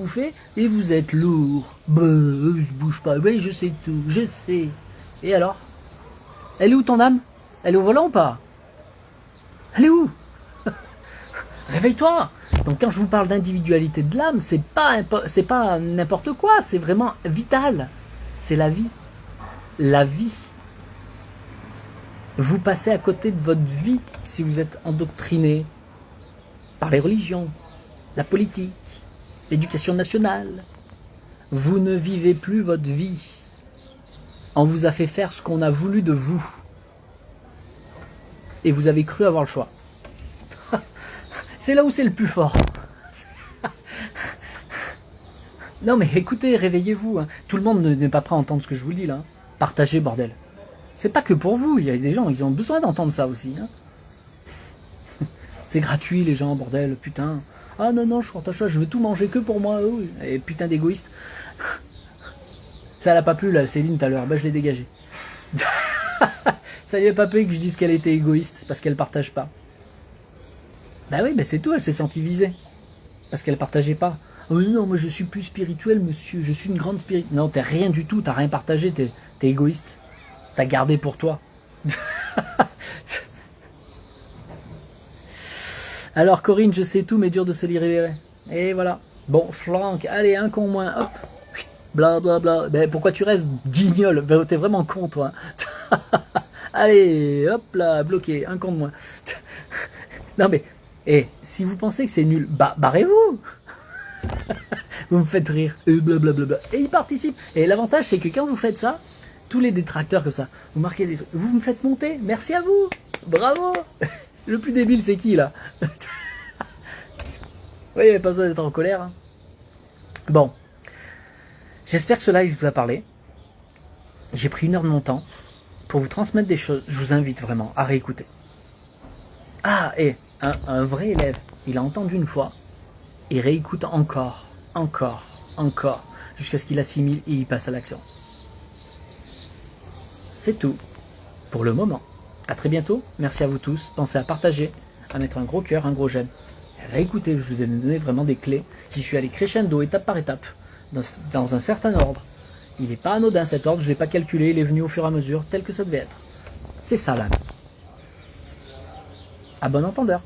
et vous êtes lourd. Bah, je bouge pas, oui, je sais tout, je sais. Et alors? Elle est où ton âme? Elle est au volant ou pas? Elle est où? Réveille-toi! Donc quand je vous parle d'individualité de l'âme, c'est pas n'importe quoi, c'est vraiment vital. C'est la vie. La vie. Vous passez à côté de votre vie si vous êtes endoctriné par les religions, la politique, l'éducation nationale. Vous ne vivez plus votre vie. On vous a fait faire ce qu'on a voulu de vous. Et vous avez cru avoir le choix. C'est là où c'est le plus fort. Non mais écoutez, réveillez-vous. Hein. Tout le monde n'est pas prêt à entendre ce que je vous dis là. Partagez, bordel. C'est pas que pour vous, il y a des gens, ils ont besoin d'entendre ça aussi. Hein. C'est gratuit les gens, bordel, putain. Ah non, non, je partage ça, je veux tout manger que pour moi. Oh. Et putain d'égoïste. Ça l'a pas plu là, Céline tout à l'heure, bah je l'ai dégagé. Ça lui a pas plu que je dise qu'elle était égoïste, parce qu'elle partage pas. Bah oui, bah c'est tout, elle s'est sentie visée. Parce qu'elle partageait pas. Oh non, moi je suis plus spirituel, monsieur, je suis une grande spirituelle. Non, t'es rien du tout, t'as rien partagé, t'es égoïste. T'as gardé pour toi. Alors Corinne, je sais tout, mais dur de se libérer. Et voilà. Bon, Franck, allez, un con moins, hop. Bla bla bla. Ben, pourquoi tu restes, guignol? Ben, t'es vraiment con, toi. Allez, hop là, bloqué, un con de moins. Non mais, si vous pensez que c'est nul, barrez-vous. vous me faites rire, et blablabla. Et ils participent. Et l'avantage, c'est que quand vous faites ça, tous les détracteurs comme ça, vous marquez des trucs, vous me faites monter, merci à vous, bravo. Le plus débile, c'est qui là? Oui, il n'y a pas besoin d'être en colère. Hein. Bon, j'espère que ce live vous a parlé. J'ai pris 1 heure de mon temps pour vous transmettre des choses. Je vous invite vraiment à réécouter. Ah, et un vrai élève, il a entendu une fois, il réécoute encore, jusqu'à ce qu'il assimile et il passe à l'action. C'est tout pour le moment. À très bientôt. Merci à vous tous. Pensez à partager, à mettre un gros cœur, un gros j'aime. Réécoutez, je vous ai donné vraiment des clés. J'y suis allé crescendo, étape par étape, dans un certain ordre. Il n'est pas anodin cet ordre, je ne l'ai pas calculé, il est venu au fur et à mesure, tel que ça devait être. C'est ça là. À bon entendeur.